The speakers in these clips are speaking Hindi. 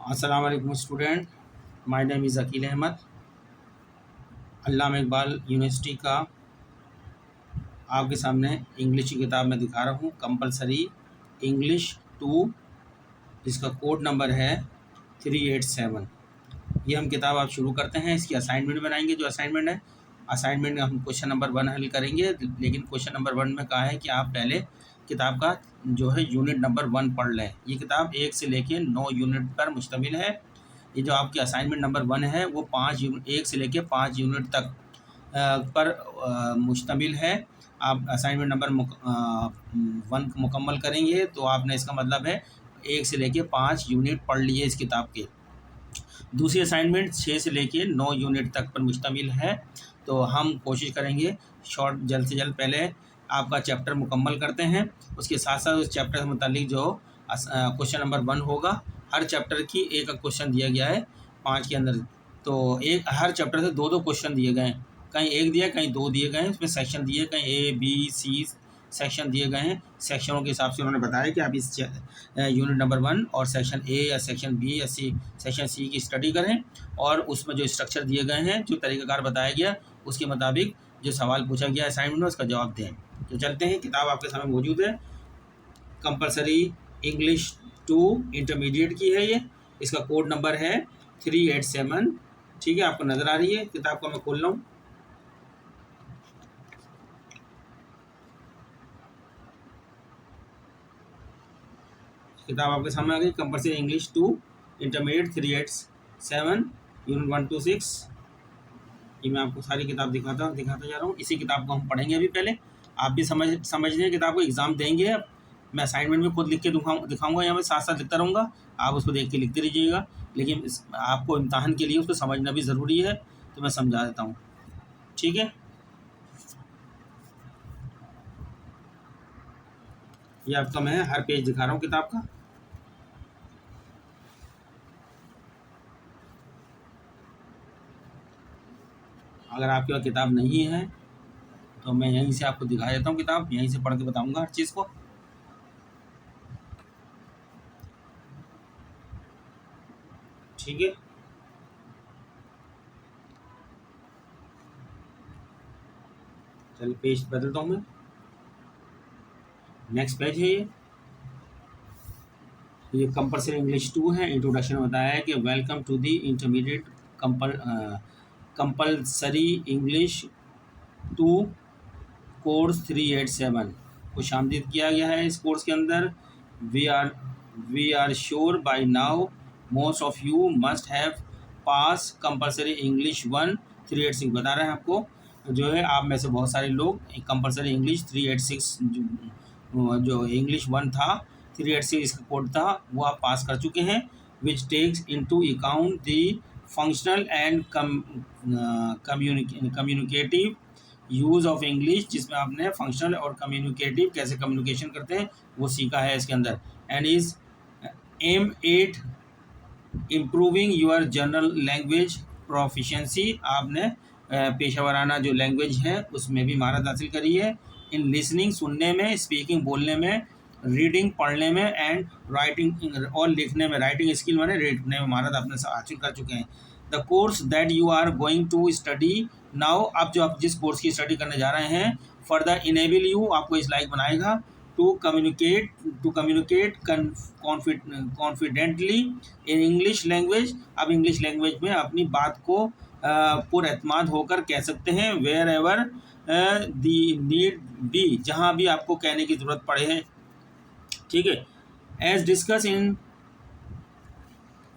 अस्सलाम वालेकुम student, my name is Aqeel Ahmad. Allama Iqbal university का आपके सामने इंग्लिश की किताब में दिखा रहा हूँ, कंपलसरी इंग्लिश 2, जिसका कोड नंबर है 387। ये हम किताब आप शुरू करते हैं। इसकी असाइनमेंट बनाएंगे। जो असाइनमेंट है, असाइनमेंट में हम क्वेश्चन नंबर 1 हल करेंगे, लेकिन क्वेश्चन नंबर 1 में कहा है कि आप पहले किताब का जो है यूनिट नंबर 1 पढ़ लें। ये किताब 1 से लेके 9 यूनिट पर मुश्तमिल है। ये जो आपकी असाइनमेंट नंबर 1 है वो 1 से लेके 5 यूनिट तक पर मुश्तमिल है। आप असाइनमेंट नंबर 1 मुकम्मल करेंगे तो आपने, इसका मतलब है 1 से लेके 5 यूनिट पढ़ लिए इस किताब के। दूसरी असाइनमेंट 6 से लेके 9 यूनिट तक पर मुश्तमिल है। तो हम कोशिश करेंगे जल्द से जल्द पहले आपका चैप्टर मुकम्मल करते हैं। उसके साथ साथ उस चैप्टर से मुतालिक जो क्वेश्चन नंबर 1 होगा, हर चैप्टर की एक क्वेश्चन दिया गया है 5 के अंदर। तो हर चैप्टर से 2-2 क्वेश्चन दिए गए हैं, कहीं 1 दिया, कहीं 2 दिए गए हैं। उसमें सेक्शन दिए, कहीं A, B, C सेक्शन दिए गए हैं। सेक्शनों के हिसाब से उन्होंने बताया कि आप इस यूनिट नंबर 1 और सेक्शन A या सेक्शन B या सेक्शन C की स्टडी करें, और उसमें जो स्ट्रक्चर दिए गए हैं, जो तरीक़ाकार बताया गया, उसके मुताबिक जो सवाल पूछा गया असाइनमेंट में उसका जवाब दें। तो चलते हैं, किताब आपके सामने मौजूद है। कंपलसरी इंग्लिश 2 इंटरमीडिएट की है ये। इसका कोड नंबर है 387। ठीक है, आपको नज़र आ रही है किताब को? मैं खोल रहा हूँ। किताब आपके सामने आ गई, compulsory English 2 intermediate 387 unit 1 to 6। ये मैं आपको सारी किताब दिखाता जा रहा हूँ। इसी किताब को हम पढ़ेंगे अभी। पहले आप भी समझ लें किताब को। एग्ज़ाम देंगे, मैं असाइनमेंट में खुद लिख के दिखाऊंगा, यहाँ पे साथ साथ लिखता रहूँगा, आप उसको देख के लिखते रहिएगा। लेकिन आपको इम्तहान के लिए उसको समझना भी ज़रूरी है, तो मैं समझा देता हूँ। ठीक है, ये आपका मैं हर पेज दिखा रहा हूँ किताब का। अगर आपके पास किताब नहीं है तो मैं यहीं से आपको दिखा देता हूँ किताब, यहीं से पढ़ के बताऊँगा हर चीज़ को। ठीक है, चलिए पेज बदलता हूँ मैं। नेक्स्ट पेज है ये कंपलसरी इंग्लिश 2 है। इंट्रोडक्शन में बताया है कि welcome to the intermediate compulsory English 2 course 387 को शामिल किया गया है इस कोर्स के अंदर। We are sure by now most of you must have pass compulsory English 1 386। बता रहे हैं आपको, जो है आप में से बहुत सारे लोग कंपलसरी इंग्लिश 386 जो इंग्लिश 1 था, 386 इसका कोड था, वो आप पास कर चुके हैं। Which takes into account the functional and communicative use of English, जिसमें आपने फंक्शनल और कम्युनिकेटिव कैसे कम्युनिकेशन करते हैं वो सीखा है इसके अंदर। And is aim at improving your general language proficiency. आपने पेशेवराना जो लैंग्वेज है उसमें भी महारत हासिल करी है। इन लिसनिंग सुनने में, स्पीकिंग बोलने में, रीडिंग पढ़ने में, एंड राइटिंग और लिखने में, राइटिंग स्किल माने लिखने में महारत आपने हासिल कर चुके हैं। The course that you are going to study now, अब जो आप जिस कोर्स की स्टडी करने जा रहे हैं, फर्दर इनेबल यू, आपको इस लायक बनाएगा, to communicate confidently in English language. अब इंग्लिश लैंग्वेज में अपनी बात को पुरएतमाद होकर कह सकते हैं। Wherever the need be, जहाँ भी आपको कहने की ज़रूरत पड़े है। ठीक है, as discuss in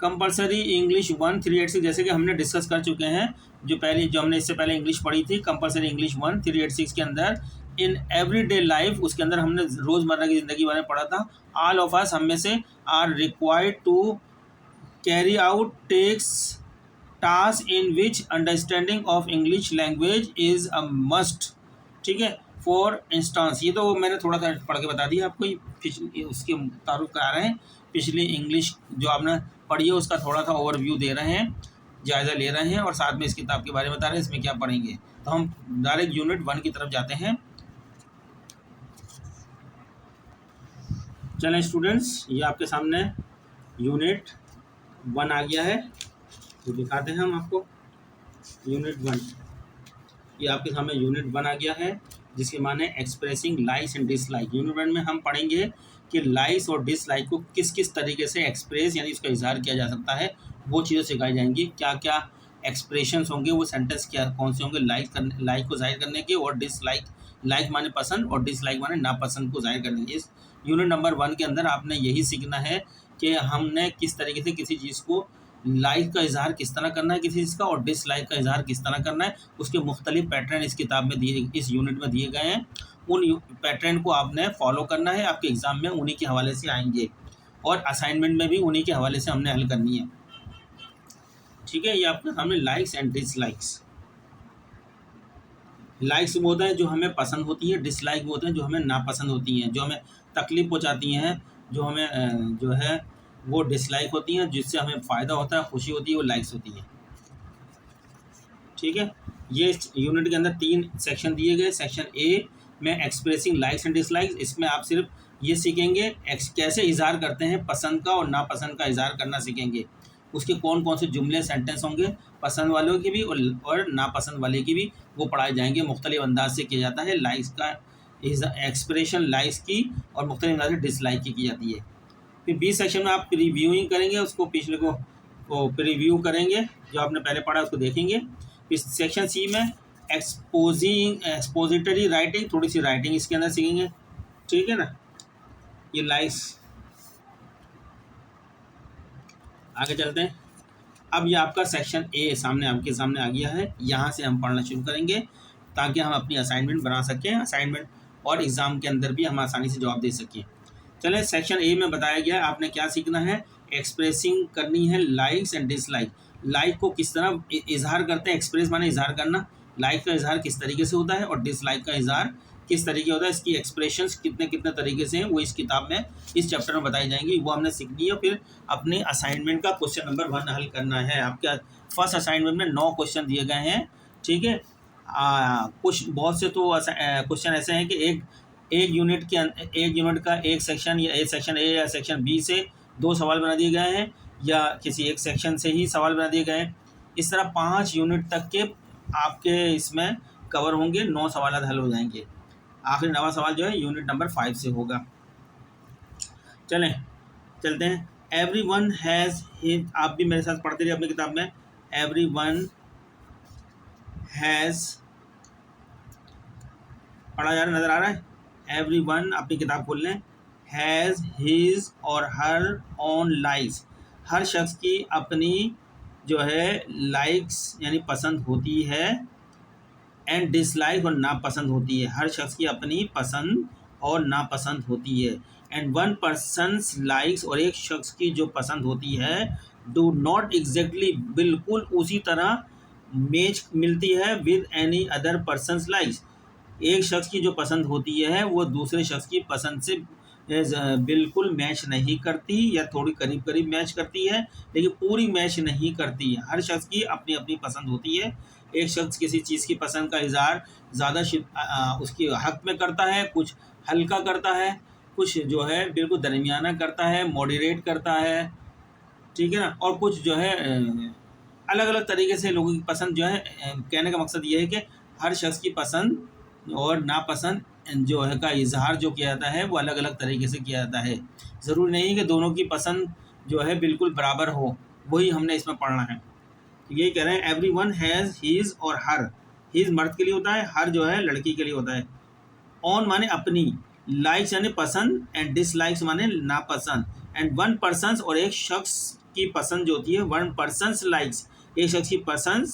compulsory English 1 386, जैसे कि हमने डिस्कस कर चुके हैं, जो हमने इससे पहले इंग्लिश पढ़ी थी कंपलसरी इंग्लिश 1 386 के अंदर। इन एवरीडे लाइफ, उसके अंदर हमने रोज़मर्रा की ज़िंदगी बारे में पढ़ा था। ऑल ऑफ अस, हम में से, are required to carry out takes task in which understanding of English language is a must. ठीक है, फॉर इंस्टांस, ये तो मैंने थोड़ा सा पढ़ के बता दिया आपको, पिछली उसके तारुफ करा रहे हैं। पिछली इंग्लिश जो आपने पढ़ी है उसका थोड़ा सा ओवरव्यू दे रहे हैं, जायज़ा ले रहे हैं, और साथ में इस किताब के बारे में बता रहे हैं इसमें क्या पढ़ेंगे। तो हम डायरेक्ट यूनिट 1 की तरफ जाते हैं। चलें स्टूडेंट्स, ये आपके सामने यूनिट 1 आ गया है, तो दिखाते हैं हम आपको यूनिट 1। ये आपके सामने यूनिट 1 आ गया है, जिसके माने expressing likes and dislike. Unit 1 में हम पढ़ेंगे कि लाइक्स और डिसलाइक को किस किस तरीके से एक्सप्रेस यानी इसका इजहार किया जा सकता है, वो चीज़ें सिखाई जाएंगी। क्या क्या एक्सप्रेशंस होंगे, वो सेंटेंस क्या कौन से होंगे लाइक को जाहिर करने के, और डिसलाइक, लाइक माने पसंद और डिसलाइक माने नापसंद को जाहिर करने के। इस यूनिट नंबर 1 के अंदर आपने यही सीखना है कि हमने किस तरीके से किसी चीज़ को लाइक का इजहार किस तरह करना है किसी चीज़ का, और डिसलाइक का इजहार किस तरह करना है। उसके मुख्तलिफ पैटर्न इस किताब में दिए, इस यूनिट में दिए गए हैं। उन पैटर्न को आपने फॉलो करना है, आपके एग्ज़ाम में उन्हीं के हवाले से आएंगे, और असाइनमेंट में भी उन्हीं के हवाले से हमने हल करनी है। ठीक है, ये आपके सामने लाइक्स एंड डिसलाइक्स। लाइक्स वो होता है जो हमें पसंद होती है, डिसलाइक वो होते हैं जो हमें नापसंद होती हैं, जो हमें तकलीफ पहुँचाती हैं, जो हमें जो है वो डिसलाइक होती हैं, जिससे हमें फ़ायदा होता है, खुशी होती है, वो लाइक्स होती हैं। ठीक है, ये यूनिट के अंदर 3 सेक्शन दिए गए। सेक्शन ए में एक्सप्रेसिंग लाइक्स एंड डिसलाइक्स, इसमें आप सिर्फ ये सीखेंगे कैसे इजहार करते हैं पसंद का और नापसंद का इजहार करना सीखेंगे। उसके कौन कौन से जुमले सेंटेंस होंगे, पसंद वालों की भी और नापसंद वाले की भी, वो पढ़ाए जाएंगे। मुख्तलिफ अंदाज से किया जाता है लाइक्स का एक्सप्रेशन, लाइक्स की, और मुख्तलिफ अंदाज से डिसलाइक की जाती है। फिर 20 सेक्शन में आप प्रीव्यूइंग करेंगे, उसको पिछले को प्रीव्यू करेंगे, जो आपने पहले पढ़ा उसको देखेंगे। फिर सेक्शन सी में एक्सपोजिटरी राइटिंग, थोड़ी सी राइटिंग इसके अंदर सीखेंगे। ठीक है ना, ये लाइक्स। आगे चलते हैं। अब ये आपका सेक्शन ए सामने आपके सामने आ गया है, यहाँ से हम पढ़ना शुरू करेंगे ताकि हम अपनी असाइनमेंट बना सकें, असाइनमेंट और एग्ज़ाम के अंदर भी हम आसानी से जवाब दे सकें। चलें, सेक्शन ए में बताया गया है आपने क्या सीखना है। एक्सप्रेसिंग करनी है लाइक्स एंड डिसलाइक। लाइक को किस तरह इजहार करते हैं, एक्सप्रेस माने इजहार करना, लाइक का इजहार किस तरीके से होता है और डिसलाइक का इजहार किस तरीके होता है, इसकी एक्सप्रेशंस कितने कितने तरीके से हैं, वो इस किताब में इस चैप्टर में बताई जाएंगी, वो हमने सीखनी है। फिर अपने असाइनमेंट का क्वेश्चन नंबर 1 हल करना है। आपके फर्स्ट असाइनमेंट में 9 क्वेश्चन दिए गए हैं। ठीक है, कुछ बहुत से तो क्वेश्चन ऐसे हैं कि एक यूनिट का एक सेक्शन या सेक्शन ए या सेक्शन बी से 2 सवाल बना दिए गए हैं, या किसी एक सेक्शन से ही सवाल बना दिए गए हैं। इस तरह 5 यूनिट तक के आपके इसमें कवर होंगे, 9 सवाल हल हो जाएंगे। आखिरी 9वां सवाल जो है यूनिट नंबर 5 से होगा। चलते हैं। एवरीवन हैज़ हिज, आप भी मेरे साथ पढ़ते रहिए अपनी किताब में। एवरीवन हैज़, पढ़ा जा रहा नज़र आ रहा है। एवरीवन, अपनी किताब खोल लें। हैज़ हिज और हर ऑन लाइक्स, हर शख्स की अपनी जो है लाइक्स यानी पसंद होती है, एंड डिसलाइक और नापसंद होती है। हर शख्स की अपनी पसंद और नापसंद होती है। एंड वन पर्सनस लाइक्स, और एक शख्स की जो पसंद होती है, डू नॉट एग्जैक्टली, बिल्कुल उसी तरह मैच मिलती है with any other persons likes. एक शख्स की जो पसंद होती है वो दूसरे शख्स की पसंद से बिल्कुल मैच नहीं करती, या थोड़ी करीब करीब मैच करती है, लेकिन पूरी मैच नहीं करती है। हर शख्स की अपनी अपनी पसंद होती है। एक शख्स किसी चीज़ की पसंद का इजहार ज़्यादा उसके हक़ में करता है, कुछ हल्का करता है, कुछ जो है बिल्कुल दरमियाना करता है, मॉडरेट करता है। ठीक है ना, और कुछ जो है अलग अलग तरीके से लोगों की पसंद जो है, कहने का मकसद ये है कि हर शख्स की पसंद और नापसंद जो है का इजहार जो किया जाता है वो अलग अलग तरीके से किया जाता है। ज़रूरी नहीं कि दोनों की पसंद जो है बिल्कुल बराबर हो, वही हमने इसमें पढ़ना है। यही कह रहे हैं, एवरी वन हैज़ हीज़ और हर। हीज़ मर्द के लिए होता है, हर जो है लड़की के लिए होता है। ऑन माने अपनी, लाइक्स यानी पसंद, एंड डिसलाइक्स माने नापसंद। एंड वन पर्सन्स, और एक शख्स की पसंद जो होती है, वन पर्सन्स लाइक्स, एक शख्स की पसंद,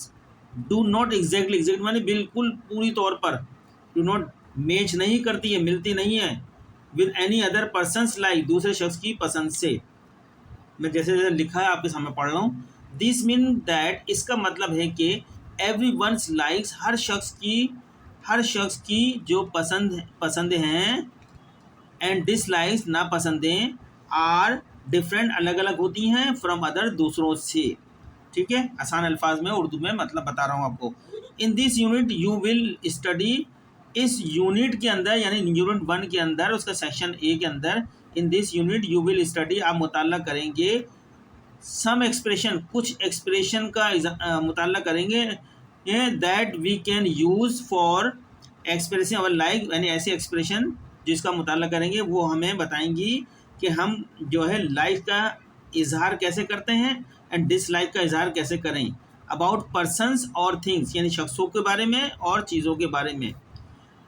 डू नॉट एग्जैक्टली, एग्जैक्ट माने बिल्कुल पूरी तौर पर, डू नॉट मैच नहीं करती है, मिलती नहीं है, with any other persons like, दूसरे शख्स की पसंद से। मैं जैसे जैसे लिखा है आपके सामने पढ़ रहा हूँ। दिस मीन दैट, इसका मतलब है कि एवरी वंस लाइक्स, हर शख्स की जो पसंद हैं, एंड डिसलाइक्स नापसंदें, आर डिफरेंट, अलग अलग होती हैं, फ्रॉम अदर, दूसरों से। ठीक है, आसान अल्फाज में उर्दू में मतलब बता रहा हूँ आपको। In this unit you will study, इस यूनिट के अंदर यानी यूनिट 1 के अंदर, उसका सेक्शन ए के अंदर, in this unit you will study, आप मुताला करेंगे सम एक्सप्रेशन, कुछ एक्सप्रेशन का मुताला करेंगे that we can use for expressing our like, यानी ऐसे एक्सप्रेशन जिसका मुताला करेंगे वो हमें बताएंगी कि हम जो है लाइक का इजहार कैसे करते हैं एंड डिसलाइक का इजहार कैसे करें। अबाउट पर्सनस और थिंग्स, यानी शख्सों के बारे में और चीज़ों के बारे में।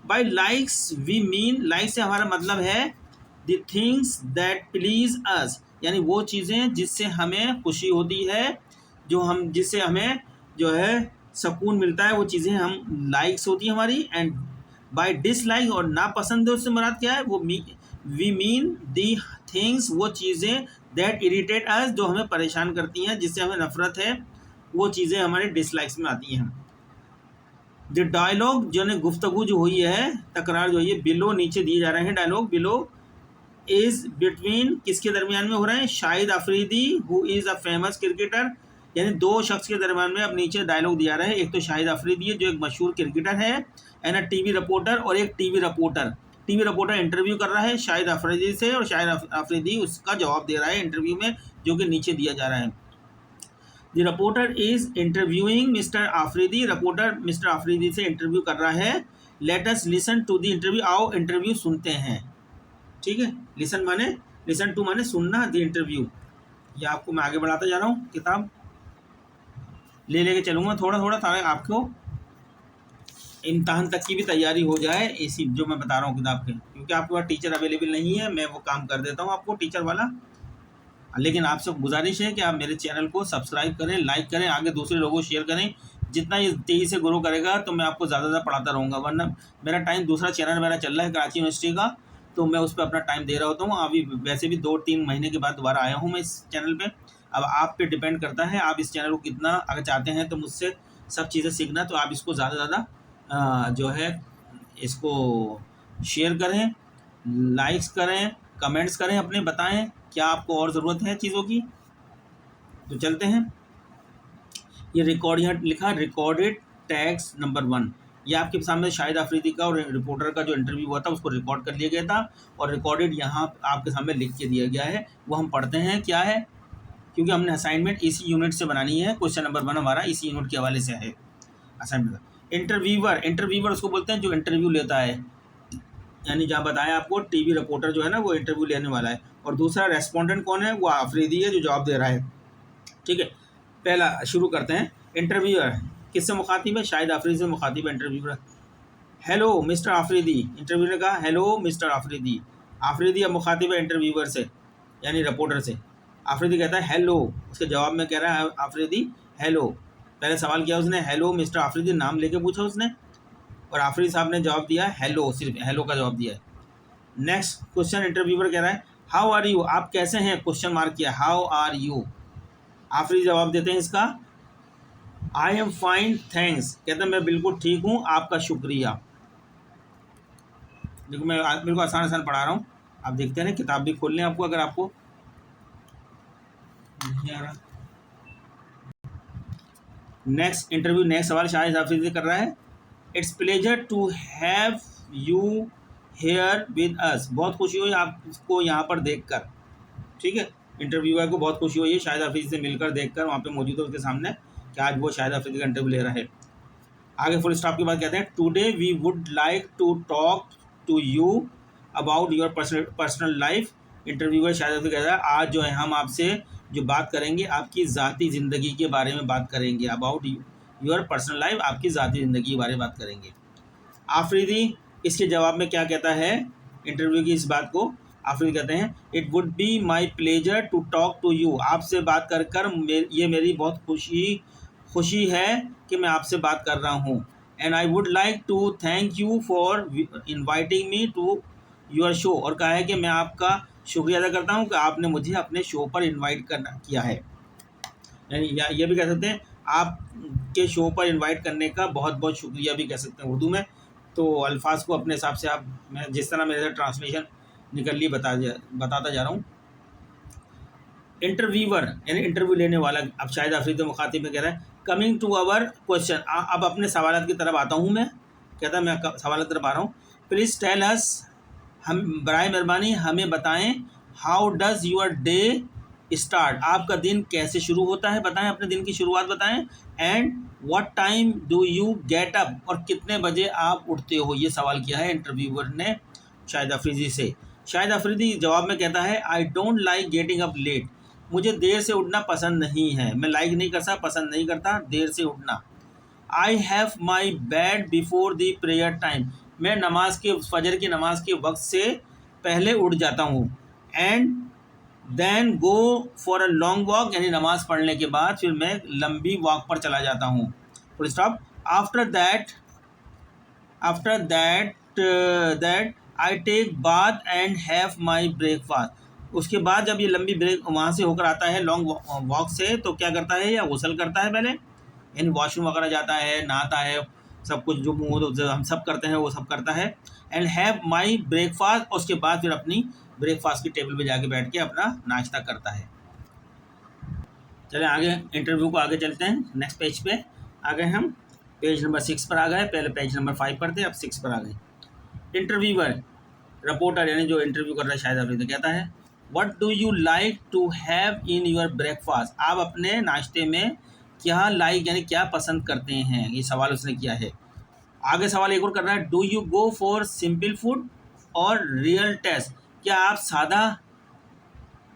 By likes we mean, like से हमारा मतलब है the things that please us, यानी वो चीज़ें जिससे हमें खुशी होती है, जिससे हमें जो है सुकून मिलता है, वो चीज़ें हम लाइक्स होती हैं हमारी। एंड बाय डिसलाइक, और नापसंद उससे मुराद क्या है, वो वी मीन दी थिंग्स, वो चीज़ें दैट इरिटेट अस, जो हमें परेशान करती हैं, जिससे हमें नफरत है, वो चीज़ें हमारे डिसलाइक्स में आती हैं। द डायलॉग जो है गुफ्तगू जो हुई है, तकरार जो हुई है, बिलो नीचे दिए जा रहे हैं डायलॉग, बिलो इज़ बिटवीन, किसके दरमियान में हो रहा है, Shahid Afridi who is a famous cricketer, यानी दो शख्स के दरमियान में अब नीचे डायलॉग दिया रहा है। एक तो शाहिद अफरीदी है जो एक मशहूर क्रिकेटर है, एंड अ टीवी रिपोर्टर, और एक टीवी रिपोर्टर इंटरव्यू कर रहा है शाहिद अफरीदी से, और शाहिद अफरीदी उसका जवाब दे रहा है इंटरव्यू में, जो कि नीचे दिया जा रहा है। The reporter is interviewing mister Afridi, reporter mister Afridi से इंटरव्यू कर रहा है। Let us listen to the interview, आओ इंटरव्यू सुनते हैं। ठीक है, लिसन टू माने सुनना, द इंटरव्यू। ये आपको मैं आगे बढ़ाता जा रहा हूँ, किताब लेके चलूँगा थोड़ा थोड़ा, ताकि आपको इम्तहान तक की भी तैयारी हो जाए, इसी जो मैं बता रहा हूँ किताब के, क्योंकि आपके पास टीचर अवेलेबल नहीं है, मैं वो काम कर देता हूँ आपको टीचर वाला। लेकिन आपसे गुजारिश है कि आप मेरे चैनल को सब्सक्राइब करें, लाइक करें, आगे दूसरे लोगों को शेयर करें। जितना ये तेज़ी से ग्रो करेगा तो मैं आपको ज़्यादा पढ़ाता रहूँगा, वरना मेरा टाइम, दूसरा चैनल मेरा चल रहा है कराची यूनिवर्सिटी का, तो मैं उस पर अपना टाइम दे रहा होता हूँ। अभी वैसे भी 2-3 महीने के बाद दोबारा आया हूँ मैं इस चैनल पर। अब आप पे डिपेंड करता है, आप इस चैनल को कितना अगर चाहते हैं तो मुझसे सब चीज़ें सीखना, तो आप इसको ज़्यादा ज़्यादा जो है इसको शेयर करें, लाइक्स करें, कमेंट्स करें, अपने बताएं क्या आपको और ज़रूरत है चीज़ों की। तो चलते हैं, ये रिकॉर्ड यहाँ लिखा, रिकॉर्डेड टैक्स नंबर 1, ये आपके सामने शाहिद अफरीदी का और रिपोर्टर का जो इंटरव्यू हुआ था उसको रिकॉर्ड कर लिया गया था, और रिकॉर्डेड यहाँ आपके सामने लिख के दिया गया है, वो हम पढ़ते हैं क्या है, क्योंकि हमने असाइनमेंट इसी यूनिट से बनानी है। क्वेश्चन नंबर 1 हमारा इसी यूनिट के हवाले से है असाइनमेंट। इंटरव्यूवर उसको बोलते हैं जो इंटरव्यू लेता है, यानी जहाँ बताया आपको टीवी रिपोर्टर जो है ना वो इंटरव्यू लेने वाला है, और दूसरा रेस्पोंडेंट कौन है, वो अफरीदी है जो जवाब दे रहा है। ठीक है, पहला शुरू करते हैं। इंटरव्यूअर किससे मुखातिब है, शाहिद अफरीदी से मुखातिब है interviewer. Hello mister Afridi, interviewer ने कहा हेलो मिस्टर अफरीदी। अफरीदी अब मुखातिब है इंटरव्यूअर से, यानी रिपोर्टर से। अफरीदी कहता है हेलो, उसके जवाब में कह रहा है अफरीदी हेलो। पहले सवाल किया उसने, हेलो मिस्टर अफरीदी, नाम लेके पूछा उसने, और आफरीदी साहब ने जवाब दिया हेलो, सिर्फ हेलो का जवाब दिया है। नेक्स्ट क्वेश्चन, इंटरव्यूअर कह रहा है हाउ आर यू, आप कैसे हैं, क्वेश्चन मार्क किया, हाउ आर यू। आफरीदी जवाब देते हैं इसका, आई एम फाइन थैंक्स, कहते हैं मैं बिल्कुल ठीक हूँ, आपका शुक्रिया। देखो मैं बिल्कुल आसान पढ़ा रहा हूँ, आप देखते हैं ना, किताब भी खोल लें आपको अगर आपको नहीं आ रहा। नेक्स्ट सवाल शाहिद अफरीदी कर रहा है, it's pleasure to have you here with us, बहुत खुशी हुई आपको यहाँ पर देखकर। ठीक है, इंटरव्यूअर को बहुत खुशी हुई है शाहिद अफरीदी से मिलकर, देखकर, वहाँ पे मौजूद है उसके सामने कि आज वो शाहिद अफरीदी का इंटरव्यू ले रहा है। आगे फुल स्टॉप के बाद कहते हैं today we would like to talk to you about your personal life. Interviewer Shahid Afridi कहता है आज जो है हम आपसे जो बात करेंगे आपकी ज़ाती ज़िंदगी के बारे में बात करेंगे, अबाउट योर पर्सनल लाइफ, आपकी ज़ाती ज़िंदगी के बारे में बात करेंगे। आफरीदी इसके जवाब में क्या कहता है, इंटरव्यू की इस बात को आफरीदी कहते हैं it would be my pleasure to talk to you, आपसे बात कर ये मेरी बहुत खुशी है कि मैं आपसे बात कर रहा हूँ। And I would like to thank you for inviting me to your show, और कहा है कि मैं आपका शुक्रिया अदा करता हूँ कि आपने मुझे अपने शो पर इन्वाइट किया है। यानी ये भी कह सकते हैं आपके शो पर इन्वाइट करने का बहुत बहुत शुक्रिया भी कह सकते हैं उर्दू में। तो अल्फाज को अपने हिसाब से आप, मैं जिस तरह मेरे से ट्रांसलेशन निकल ली बताता जा रहा हूँ। इंटरव्यूअर यानी इंटरव्यू लेने वाला, अब शाहिद अफरीदी मुखातिब में कह रहा है कमिंग टू आवर क्वेश्चन, अब अपने सवाल की तरफ आता हूँ मैं, कहता मैं सवाल की तरफ आ रहा हूँ। प्लीज़ टेल अस, हम बराए मेहरबानी हमें बताएं, how does your day start, आपका दिन कैसे शुरू होता है बताएं, अपने दिन की शुरुआत बताएं। And what time do you get up, और कितने बजे आप उठते हो, ये सवाल किया है इंटरव्यूअर ने शाहिद अफरीदी से। शाहिद अफरीदी जवाब में कहता है I don't like getting up late, मुझे देर से उठना पसंद नहीं है, मैं लाइक नहीं करता, पसंद नहीं करता देर से उठना। I have my bed before the prayer time, मैं नमाज के फजर की नमाज के वक्त से पहले उठ जाता हूँ। And then go for a long walk, यानी नमाज पढ़ने के बाद फिर मैं लंबी वॉक पर चला जाता हूँ। Full stop. After that I take bath and have my breakfast, उसके बाद जब ये लंबी ब्रेक वहाँ से होकर आता है लॉन्ग वॉक से, तो क्या करता है, या गुसल करता है पहले, यानी वॉशरूम वगैरह जाता है, नहाता है, सब कुछ जो मुँह जो हम सब करते हैं वो सब करता है। एंड हैव माई ब्रेकफास्ट, उसके बाद फिर अपनी ब्रेकफास्ट की टेबल पे जाके बैठ के अपना नाश्ता करता है। चलें आगे, इंटरव्यू को आगे चलते हैं, नेक्स्ट पेज पे आ गए हम, पेज नंबर 6 पर आ गए, पहले पेज नंबर 5 पर थे, अब 6 पर आ गए। इंटरव्यूअर, रिपोर्टर यानी जो इंटरव्यू कर रहा है शाहिद अफरीदी, कहता है what do you like to have in your breakfast, आप अपने नाश्ते में क्या लाइक यानी क्या पसंद करते हैं, ये सवाल उसने किया है। आगे सवाल एक और कर रहा है, do you go for simple food और रियल टेस्ट, क्या आप सादा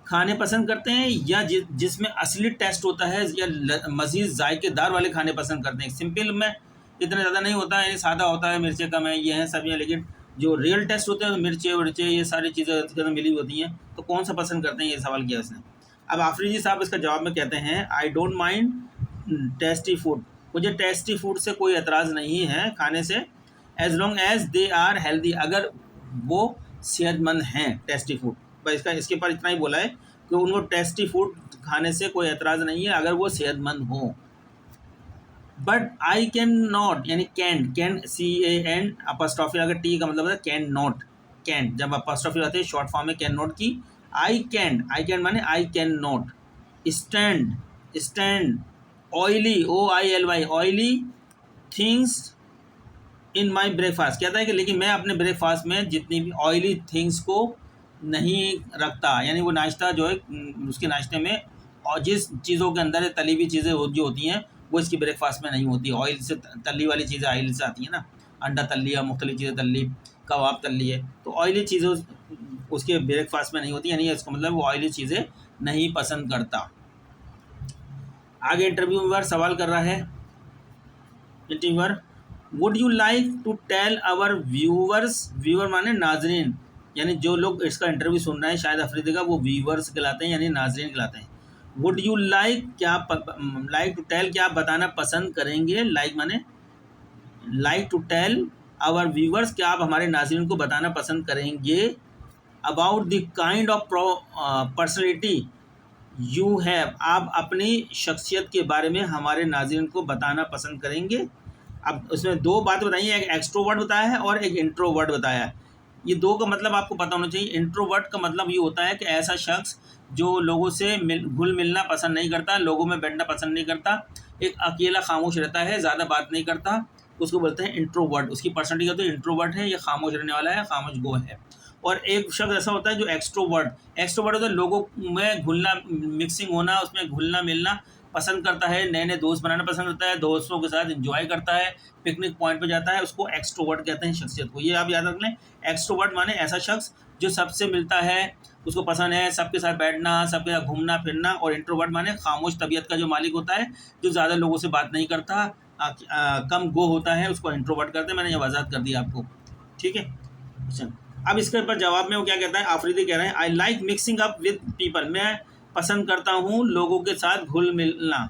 खाने पसंद करते हैं या जिसमें असली टेस्ट होता है, या मज़ीद जायकेदार वाले खाने पसंद करते हैं। सिंपल में इतना ज़्यादा नहीं होता है, सादा होता है, मिर्चें कम है, ये हैं सब, लेकिन जो रियल टेस्ट होते हैं तो मिर्चें वर्चें ये सारी चीज़ें मिली होती हैं, तो कौन सा पसंद करते हैं, ये सवाल किया उसने। अब आफरीदी साहब इसका जवाब में कहते हैं I don't mind tasty food, मुझे टेस्टी फूड से कोई एतराज़ नहीं है खाने से, as long as they are healthy, अगर वो सेहतमंद हैं टेस्टी फूड। बस इसके पर इतना ही बोला है कि उनको टेस्टी फूड खाने से कोई एतराज़ नहीं है अगर वो सेहतमंद हो। बट आई कैन नॉट, यानी कैन CAN अपॉस्ट्रोफी, अगर टी का मतलब है कैन नॉट, कैन जब अपॉस्ट्रोफी आती है शॉर्ट फॉर्म में कैन नॉट की, आई कैन माने I can not stand oily OILY oily things in my breakfast, कहता है कि लेकिन मैं अपने ब्रेकफास्ट में जितनी भी ऑयली थिंग्स को नहीं रखता, यानी वो नाश्ता जो है उसके नाश्ते में और जिस चीज़ों के अंदर तली हुई चीज़ें जो होती हैं वो इसकी ब्रेकफास्ट में नहीं होती। ऑयल से तली वाली चीज़ें ऑयल से आती हैं ना, अंडा तल लिया, मुख्तलिफ चीज़ें तल ली, कबाब तल लिए, तो ऑयली चीज़ें उसके ब्रेकफास्ट में नहीं होती, यानी इसका मतलब वो ऑयली चीज़ें नहीं पसंद करता। आगे इंटरव्यूअर सवाल कर रहा है, interviewer would you like to tell our viewers, viewer माने नाजरीन, यानी जो लोग इसका इंटरव्यू सुन रहे हैं शाहिद अफरीदी का वो व्यूअर्स कहलाते हैं, यानी नाजरीन कहलाते हैं। वुड यू लाइक, क्या लाइक टू टेल, क्या आप बताना पसंद करेंगे, लाइक माने like to tell our viewers, क्या आप हमारे नाजरीन को बताना पसंद करेंगे about the kind of personality you have, आप अपनी शख्सियत के बारे में हमारे नाज़रीन को बताना पसंद करेंगे। अब उसमें दो बातें बताई हैं, एक एक्सट्रोवर्ट बताया है और एक इंट्रोवर्ट बताया है। ये दो का मतलब आपको पता होना चाहिए। इंट्रोवर्ट का मतलब ये होता है कि ऐसा शख्स जो लोगों से घुल मिलना पसंद नहीं करता, लोगों में बैठना पसंद नहीं करता, एक अकेला खामोश रहता है, ज़्यादा बात नहीं करता, उसको बोलते हैं इंट्रोवर्ट। उसकी पर्सनैलिटी का तो इंट्रोवर्ट है, ये खामोश रहने वाला है, खामोश गो है। और एक शब्द ऐसा होता है जो एक्सट्रोवर्ट होता है, लोगों में घुलना मिक्सिंग होना, उसमें घुलना मिलना पसंद करता है, नए नए दोस्त बनाना पसंद करता है, दोस्तों के साथ एंजॉय करता है, पिकनिक पॉइंट पे जाता है, उसको एक्सट्रोवर्ट कहते हैं शख्सियत को। ये आप याद रख लें, एक्सट्रोवर्ट माने ऐसा शख्स जो सबसे मिलता है, उसको पसंद है सबके साथ बैठना, सबके साथ घूमना फिरना। और इंट्रोवर्ट माने खामोश तबीयत का जो मालिक होता है, जो ज़्यादा लोगों से बात नहीं करता, कम गो होता है, उसको इंट्रोवर्ट करते हैं। मैंने ये वजाहत कर दी आपको, ठीक है। अच्छा, अब इसके ऊपर जवाब में वो क्या कहता है, आफरीदी कह रहे हैं I like mixing up with people, मैं पसंद करता हूँ लोगों के साथ घुल मिलना।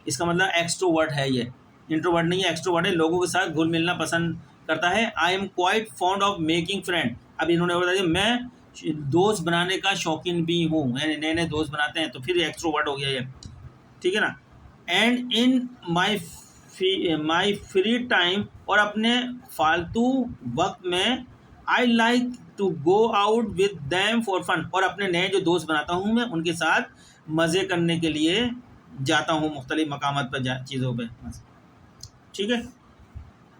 इसका मतलब एक्सट्रोवर्ट है, ये इंट्रोवर्ट नहीं है, एक्सट्रोवर्ट है, लोगों के साथ घुल मिलना पसंद करता है। आई am quite fond of making friend, अब इन्होंने बता दिया मैं दोस्त बनाने का शौकीन भी हूँ, यानी नए नए दोस्त बनाते हैं, तो फिर एक्सट्रोवर्ट हो गया ये, ठीक है ना। And in my free time, और अपने फालतू वक्त में I like to go out with them for fun, और अपने नए जो दोस्त बनाता हूँ मैं उनके साथ मज़े करने के लिए जाता हूँ मुख्तलिफ मकामात पर चीज़ों पे, ठीक है।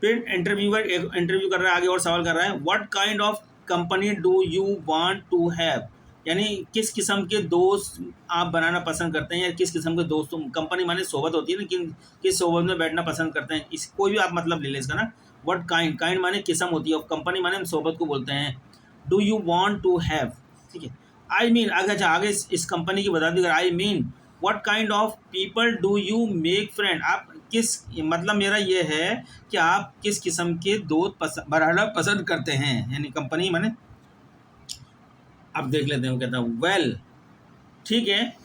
फिर इंटरव्यूअर इंटरव्यू कर रहा है, आगे और सवाल कर रहा है, what kind of company do you want to have, यानी किस किस्म के दोस्त आप बनाना पसंद करते हैं, या किस किस्म के दोस्तों, कंपनी माने सोबत होती है ना, किस सोबत में बैठना पसंद करते हैं, इस कोई भी आप मतलब ले लें इसका ना। व्हाट काइंड, काइंड माने किस्म होती है, और कंपनी माने हम सोबत को बोलते हैं। Do you want to have, ठीक है। आई मीन, आगे अच्छा आगे इस कंपनी की बता दी, I mean what kind of people do you make friend, आप किस, मतलब मेरा ये है कि आप किस किस्म के दोस्त बनाना पसंद करते हैं, यानी कंपनी माने। अब देख लेते हैं, वो कहता है वेल, ठीक है,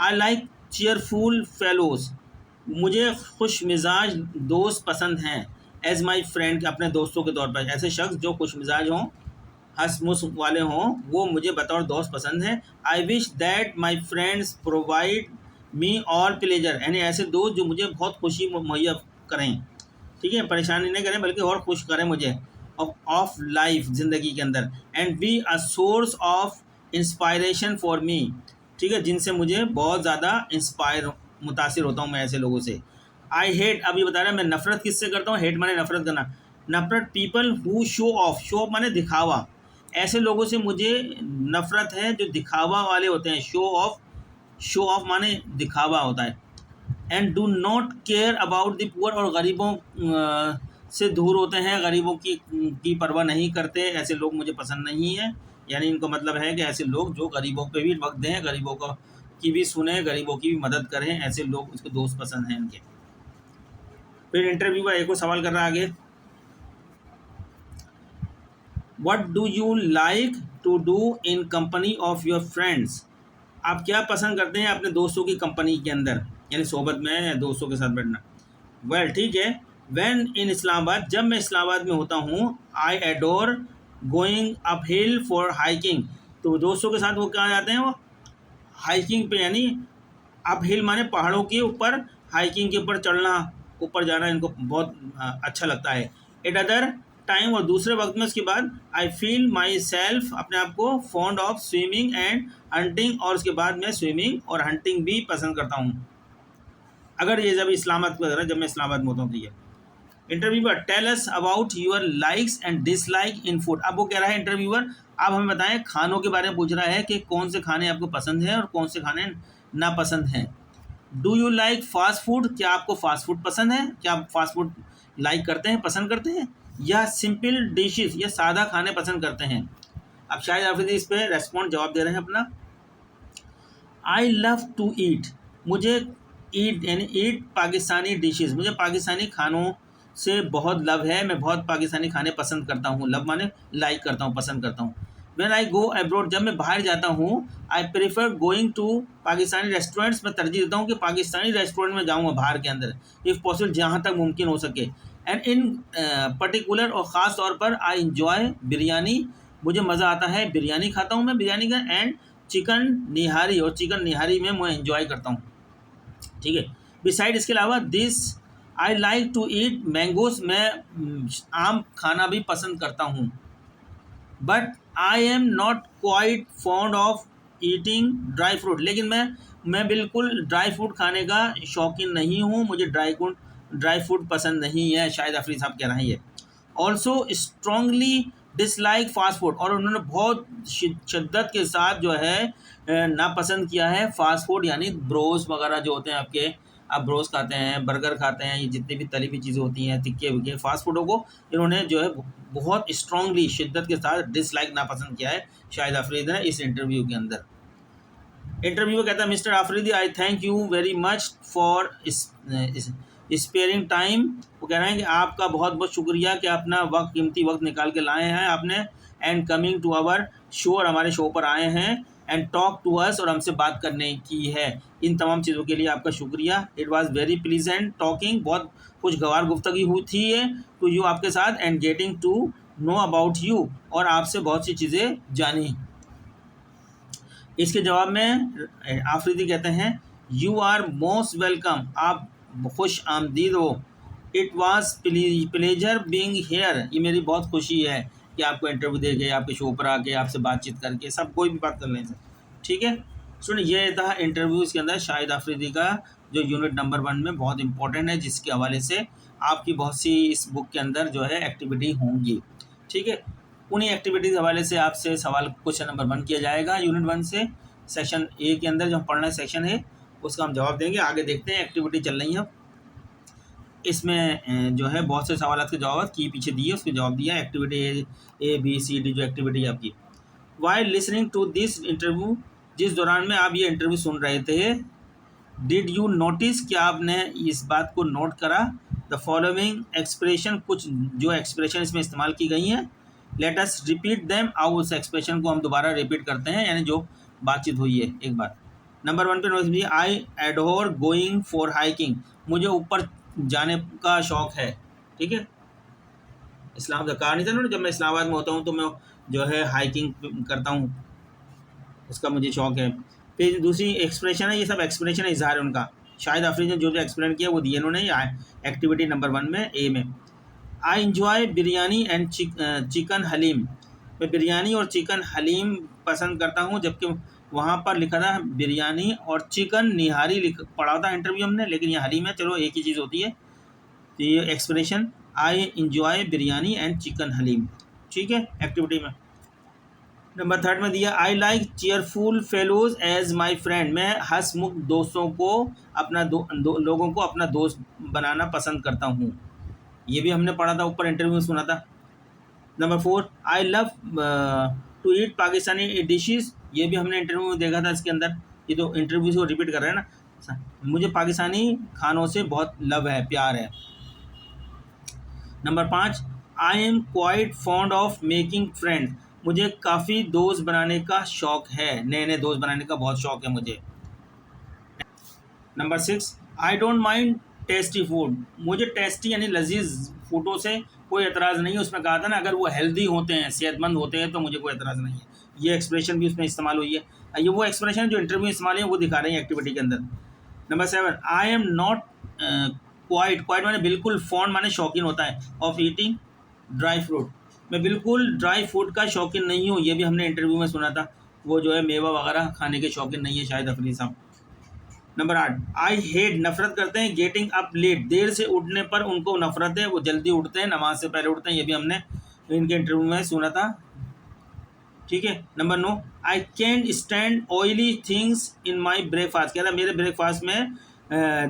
आई लाइक चीयरफुल फेलोज, मुझे खुश मिजाज दोस्त पसंद हैं। एज माई फ्रेंड, अपने दोस्तों के तौर पर ऐसे शख्स जो खुश मिजाज हों, हंसमुस वाले हों, वो मुझे बतौर दोस्त पसंद हैं। I wish that my friends provide me और प्लेजर, यानी ऐसे दोस्त जो मुझे बहुत खुशी मुहैया करें, ठीक है, परेशानी नहीं करें बल्कि और खुश करें मुझे ऑफ लाइफ, ज़िंदगी के अंदर। And be a source of inspiration for me, ठीक है, जिनसे मुझे बहुत ज़्यादा मुतासिर होता हूँ मैं ऐसे लोगों से। आई हेट, अभी बता रहा मैं नफ़रत किससे करता हूँ, हेट माने नफ़रत करना, नफ़रत people who show off, show off माने दिखावा, ऐसे लोगों से मुझे नफ़रत है जो दिखावा वाले होते हैं। शो ऑफ माने दिखावा होता है। And do not care about the poor, और गरीबों से दूर होते हैं, गरीबों की परवाह नहीं करते, ऐसे लोग मुझे पसंद नहीं है। यानी इनको मतलब है कि ऐसे लोग जो गरीबों पे भी वक्त दें, गरीबों को की भी सुने, गरीबों की भी मदद करें, ऐसे लोग उसके दोस्त पसंद हैं इनके। फिर इंटरव्यू का एक और सवाल कर रहा है आगे, what do you like to do in company of your friends, आप क्या पसंद करते हैं अपने दोस्तों की कंपनी के अंदर, यानी सोबत में या दोस्तों के साथ बैठना। वेल, ठीक है, व्हेन इन इस्लामाबाद, जब मैं इस्लामाबाद में होता हूँ, I adore going up hill for hiking, तो दोस्तों के साथ वो कहाँ जाते हैं, वो हाइकिंग पे, यानी अप हिल माने पहाड़ों के ऊपर, हाइकिंग के ऊपर चढ़ना, ऊपर जाना इनको बहुत अच्छा लगता है। एट अदर टाइम, और दूसरे वक्त में उसके बाद, आई फील माई सेल्फ, अपने आप को fond of swimming and hunting, और उसके बाद मैं स्विमिंग और हंटिंग भी पसंद करता हूँ। अगर ये जब इस्लामाबाद, जब मैं इस्लामाबाद में होता हूँ तो ये interviewer, tell us about your likes and dislike in food, अब वो कह रहा है इंटरव्यूअर, आप हमें बताएं, खानों के बारे में पूछ रहा है कि कौन से खाने आपको पसंद हैं और कौन से खाने नापसंद हैं। Do you like fast food, क्या आपको फास्ट फूड पसंद है, क्या आप फास्ट फूड लाइक करते हैं, पसंद करते हैं, या सिंपल डिशेस या सादा खाने पसंद करते हैं। अब शायद आफरीदी इस पर रेस्पॉन्ड जवाब दे रहे हैं अपना, आई लव टू ईट, मुझे ईट यानी ईट पाकिस्तानी डिशेस, मुझे पाकिस्तानी खानों से बहुत लव है, मैं बहुत पाकिस्तानी खाने पसंद करता हूँ, लव माने लाइक करता हूँ, पसंद करता हूँ। व्हेन आई गो अब्रॉड, जब मैं बाहर जाता हूँ, I prefer going to Pakistani restaurants, मैं तरजीह देता हूँ कि पाकिस्तानी रेस्टोरेंट में जाऊँगा बाहर के अंदर, इफ़ पॉसिबल जहाँ तक मुमकिन हो सके। एंड इन पर्टिकुलर, और ख़ास तौर पर, आई इंजॉय बिरयानी, मुझे मज़ा आता है, बिरयानी खाता हूँ मैं बिरयानी का, एंड चिकन निहारी, और चिकन निहारी में मैं एंजॉय करता हूँ, ठीक है। बिसाइड, इसके अलावा, this I like to eat mangoes, मैं आम खाना भी पसंद करता हूँ। But I am not quite fond of eating dry fruit, लेकिन मैं बिल्कुल ड्राई फ्रूट खाने का शौकीन नहीं हूँ, मुझे ड्राई फ्रूट पसंद नहीं है, शायद अफरी साहब कह रहे हैं ये। Also strongly dislike fast food, और उन्होंने बहुत शिद्दत के साथ जो है नापसंद किया है फास्ट फूड, यानी ब्रोस वगैरह जो होते हैं आपके, आप ब्रोस खाते हैं, बर्गर खाते हैं, ये जितनी भी तली हुई चीज़ें होती हैं, तिक्के विक्के, फास्ट फूडों को इन्होंने जो है बहुत स्ट्रांगली, शिद्दत के साथ डिसलाइक, नापसंद किया है शाहिद अफरीदी ने इस इंटरव्यू के अंदर। इंटरव्यू कहता है, mister Afridi, I thank you very much for sparing time, वो कह रहे हैं कि आपका बहुत बहुत शुक्रिया कि अपना वक्त, कीमती वक्त निकाल के लाए हैं आपने, and coming to our show, और हमारे शो पर आए हैं, एंड टॉक टू अस, और हमसे बात करने की है। इन तमाम चीज़ों के लिए आपका शुक्रिया। It was very pleasant talking, बहुत खुशगवार गुफ्तगी हुई थी ये टू यू, आपके साथ, and getting to know about you, और आपसे बहुत सी चीज़ें जानी। इसके जवाब में आफरीदी कहते हैं, यू आर मोस्ट वेलकम, आप खुश आमदीद हो। It was pleasure being here, ये मेरी बहुत खुशी है कि आपको इंटरव्यू दे के, आपके शो पर आके, आपसे बातचीत करके, सब कोई भी बात कर लें, ठीक है। सुनिए, ये था इंटरव्यू इसके अंदर शाहिद अफरीदी का, जो यूनिट नंबर 1 में बहुत इंपॉर्टेंट है, जिसके हवाले से आपकी बहुत सी इस बुक के अंदर जो है एक्टिविटी होंगी, ठीक है। उन्हीं एक्टिविटी के हवाले से आपसे सवाल क्वेश्चन नंबर 1 किया जाएगा यूनिट 1 से। सेक्शन ए के अंदर जो हम पढ़ना सेक्शन है उसका हम जवाब देंगे। आगे देखते हैं, एक्टिविटी चल रही है अब। इसमें जो है बहुत से सवाल के जवाब की पीछे दिए, उसके जवाब दिया। Activity A B C D जो एक्टिविटी है आपकी। While listening to this interview, जिस दौरान में आप ये इंटरव्यू सुन रहे थे, डिड यू नोटिस, क्या आपने इस बात को नोट करा, द फॉलोइंग एक्सप्रेशन, कुछ जो एक्सप्रेशन इसमें इस्तेमाल की गई हैं, लेट अस रिपीट देम, आओ उस एक्सप्रेशन को हम दोबारा रिपीट करते हैं, यानी जो बातचीत हुई है एक बार। नंबर 1 पे नोटिस कीजिए, आई एडोर गोइंग फॉर हाइकिंग, मुझे ऊपर जाने का शौक़ है। ठीक है, इस्लाम का कहा नहीं था ना, जब मैं इस्लामाबाद में होता हूँ तो मैं जो है हाइकिंग करता हूँ, उसका मुझे शौक़ है। फिर दूसरी एक्सप्रेशन है, ये सब एक्सप्रेशन है, इजहार है उनका। शाहिद अफरीदी ने जो जो एक्सप्लेन किया वो दिए इन्होंने एक्टिविटी नंबर 1 में ए में। I enjoy biryani and chicken haleem, मैं बिरयानी और चिकन हलीम पसंद करता हूँ, जबकि वहाँ पर लिखा था बिरयानी और चिकन निहारी पढ़ा था इंटरव्यू हमने, लेकिन ये हलीम है, चलो एक ही चीज़ होती है। तो ये expression I enjoy biryani and chicken haleem. ठीक है, एक्टिविटी में। नंबर 3 में दिया, I like cheerful fellows as my friend, मैं हंसमुख दोस्तों को अपना लोगों को अपना दोस्त बनाना पसंद करता हूँ, ये भी हमने पढ़ा था ऊपर इंटरव्यू में सुना था। Number 4, I love to eat Pakistani dishes, ये भी हमने इंटरव्यू में देखा था इसके अंदर, ये तो इंटरव्यू को रिपीट कर रहे हैं ना, मुझे पाकिस्तानी खानों से बहुत लव है, प्यार है। Number 5, I am quite fond of making friends, मुझे काफ़ी दोस्त बनाने का शौक़ है, नए नए दोस्त बनाने का बहुत शौक़ है मुझे। Number 6, I don't mind tasty food, मुझे टेस्टी यानी लजीज फूडों से कोई एतराज़ नहीं है। उसमें कहा था ना, अगर वो हेल्दी होते हैं, सेहतमंद होते हैं, तो मुझे कोई एतराज़ नहीं है। ये एक्सप्रेशन भी उसमें इस्तेमाल हुई है। ये वो एक्सप्रेशन जो इंटरव्यू में इस्तेमाल है वो दिखा रहे हैं एक्टिविटी के अंदर। Number 7, I am not quite माने बिल्कुल, फॉन्ड माने शौकीन होता है, ऑफ ईटिंग ड्राई फ्रूट, मैं बिल्कुल ड्राई फ्रूट का शौकीन नहीं हूँ, ये भी हमने इंटरव्यू में सुना था, वो जो है मेवा वगैरह खाने के शौकीन नहीं है शाहिद अफरीदी साहब। नंबर 8, आई हेट, नफरत करते हैं, गेटिंग अप लेट, देर से उठने पर उनको नफरत है, वो जल्दी उठते हैं, नमाज से पहले उठते हैं, ये भी हमने इनके इंटरव्यू में सुना था। ठीक है। Number 9, I can stand oily things in my breakfast, कह रहा मेरे ब्रेकफास्ट में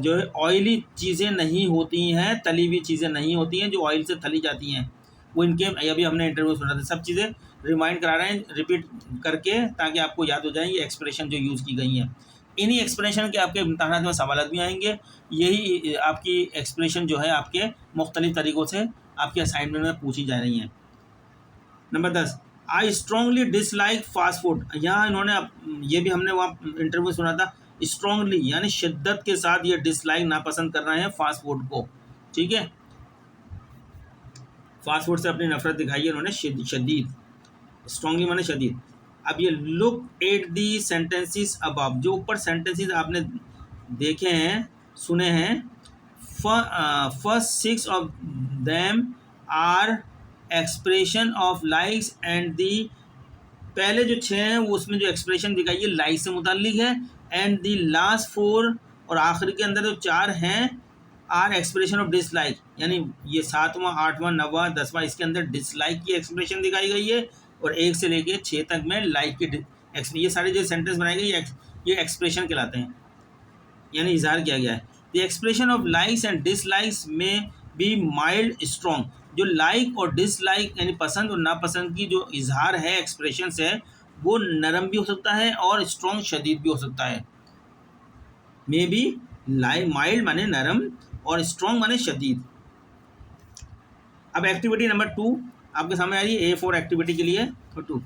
जो है ऑयली चीज़ें नहीं होती हैं, तली हुई चीज़ें नहीं होती हैं, जो ऑयल से तली जाती हैं, वो इनके अभी हमने इंटरव्यू सुना था। सब चीज़ें रिमाइंड करा रहे हैं रिपीट करके, ताकि आपको याद हो जाए ये एक्सप्रेशन जो यूज़ की गई हैं। इन्हीं एक्सप्रेशन के आपके इम्तहानात में सवाल भी आएंगे। यही आपकी एक्सप्रेशन जो है आपके मुख्तलिफ तरीक़ों से आपके असाइनमेंट में पूछी जा रही हैं। Number 10, I strongly dislike fast food, यहाँ इन्होंने ये भी हमने वहाँ इंटरव्यू सुना था, स्ट्रांगली यानी शिद्दत के साथ ये डिसलाइक नापसंद कर रहे हैं फास्ट फूड को। ठीक है, फास्ट फूड से अपनी नफरत दिखाई है इन्होंने शदीद, स्ट्रांगली माने शदीद। अब ये look at the sentences above, जो ऊपर सेंटेंसेस आपने देखे हैं सुने हैं, first 6 of them are expression of likes and the, पहले जो 6 हैं वो उसमें जो एक्सप्रेशन दिखाई है लाइक से मुताल्लिक है, एंड दी लास्ट 4 और आखिर के अंदर जो 4 हैं आर एक्सप्रेशन ऑफ डिसलाइक, यानी ये 7वां 8वां 9वां 10वां इसके अंदर डिसलाइक की एक्सप्रेशन दिखाई गई है, और 1 से लेके 6 तक में लाइक की, ये सारे जो सेंटेंस बनाए गए ये एक्सप्रेशन कहलाते हैं, यानी इजहार किया गया है। The expression of likes and dislikes में बी माइल्ड स्ट्रॉन्ग, जो लाइक और डिसलाइक यानी पसंद और नापसंद की जो इजहार है एक्सप्रेशन है, वो नरम भी हो सकता है और स्ट्रॉन्ग शदीद भी हो सकता है। मे बी माइल्ड माने नरम और स्ट्रॉन्ग माने शदीद। अब एक्टिविटी नंबर 2 आपके सामने आ रही है A4 एक्टिविटी के लिए। 2,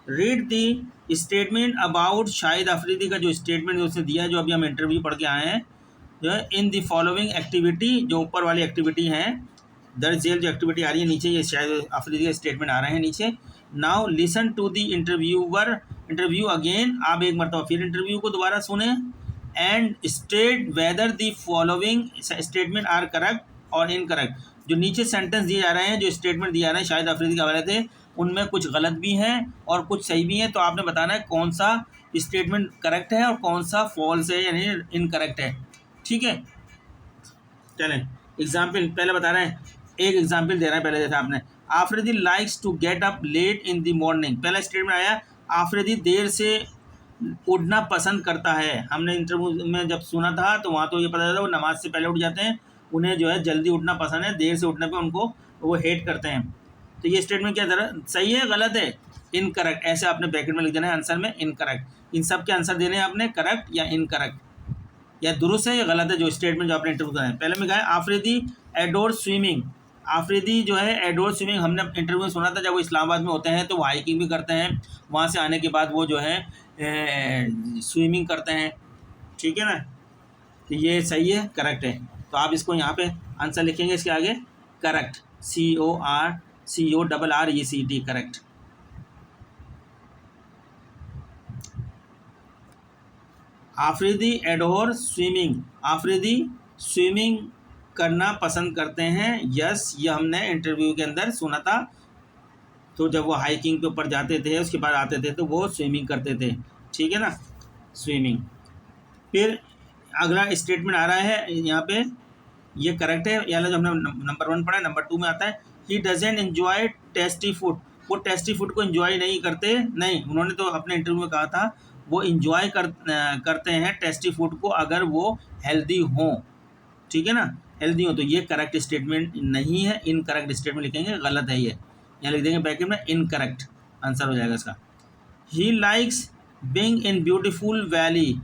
read the statement about Shahid Afridi का जो स्टेटमेंट उसने दिया है, जो अभी हम इंटरव्यू पढ़ के आए हैं, जो है इन दी फॉलोइंग एक्टिविटी, जो ऊपर वाली एक्टिविटी हैं, दर्ज झेल जो एक्टिविटी आ रही है नीचे, ये शाहिद अफरीदी का स्टेटमेंट आ रहे हैं नीचे। Now listen to the interview again, आप एक मरतबा फिर इंटरव्यू को दोबारा सुने, and state whether the following statement are correct और इनकरेक्ट, जो नीचे सेंटेंस दिए जा रहे हैं, जो स्टेटमेंट दिए जा रहे हैं शाहिद अफरीदी के हवाले से, उनमें कुछ गलत भी हैं और कुछ सही भी हैं, तो आपने बताना है कौन सा स्टेटमेंट करेक्ट है और कौन सा फॉल्स है यानी इनकरेक्ट है। ठीक है, चलें एग्जाम्पल पहले बता रहे हैं, एक एग्जाम्पल दे रहे हैं पहले, जैसे आपने Afridi likes to get up late in the morning. पहला स्टेटमेंट आया आफरीदी देर से उठना पसंद करता है। हमने इंटरव्यू में जब सुना था तो वहाँ तो ये पता चला वो नमाज से पहले उठ जाते हैं, उन्हें जो है जल्दी उठना पसंद है, देर से उठने पे उनको वो हेट करते हैं। तो ये स्टेटमेंट क्या जरा सही है गलत है? इनकरेक्ट। ऐसे आपने ब्रैकेट में लिख देना है आंसर में इनकरेक्ट। इन सब के आंसर देने हैं आपने करेक्ट या इनकरेक्ट, या दुरुस्त है या गलत है जो स्टेटमेंट जो आपने इंटरव्यू करा है। पहले में कहा है आफरीदी एडोर स्विमिंग। आफरीदी जो है एडोर स्विमिंग, हमने इंटरव्यू में सुना था जब वो इस्लामाबाद में होते हैं तो वो हाइकिंग भी करते हैं, वहाँ से आने के बाद वो जो है स्विमिंग करते हैं। ठीक है ना, तो ये सही है, करेक्ट है। तो आप इसको यहाँ पे आंसर लिखेंगे इसके आगे correct, CORRECT, correct. Afridi adore swimming, Afridi swimming करना पसंद करते हैं। यस, ये हमने इंटरव्यू के अंदर सुना था। तो जब वो हाइकिंग के ऊपर जाते थे उसके बाद आते थे तो वो स्विमिंग करते थे। ठीक है ना, स्विमिंग। फिर अगला स्टेटमेंट आ रहा है यहाँ पे, ये करेक्ट है, या जो हमने नंबर 1 पढ़ा है। नंबर 2 में आता है he doesn't enjoy tasty food. वो टेस्टी फूड को एंजॉय नहीं करते। नहीं, उन्होंने तो अपने इंटरव्यू में कहा था वो इंजॉय करते हैं टेस्टी फूड को अगर वो हेल्दी हों। ठीक है ना, हेल्दी हो। तो ये करेक्ट स्टेटमेंट नहीं है, इनकरेक्ट स्टेटमेंट लिखेंगे, गलत है ये। यहाँ लिख देंगे ब्रैकेट में इनकरेक्ट, आंसर हो जाएगा इसका। He likes being in beautiful valley.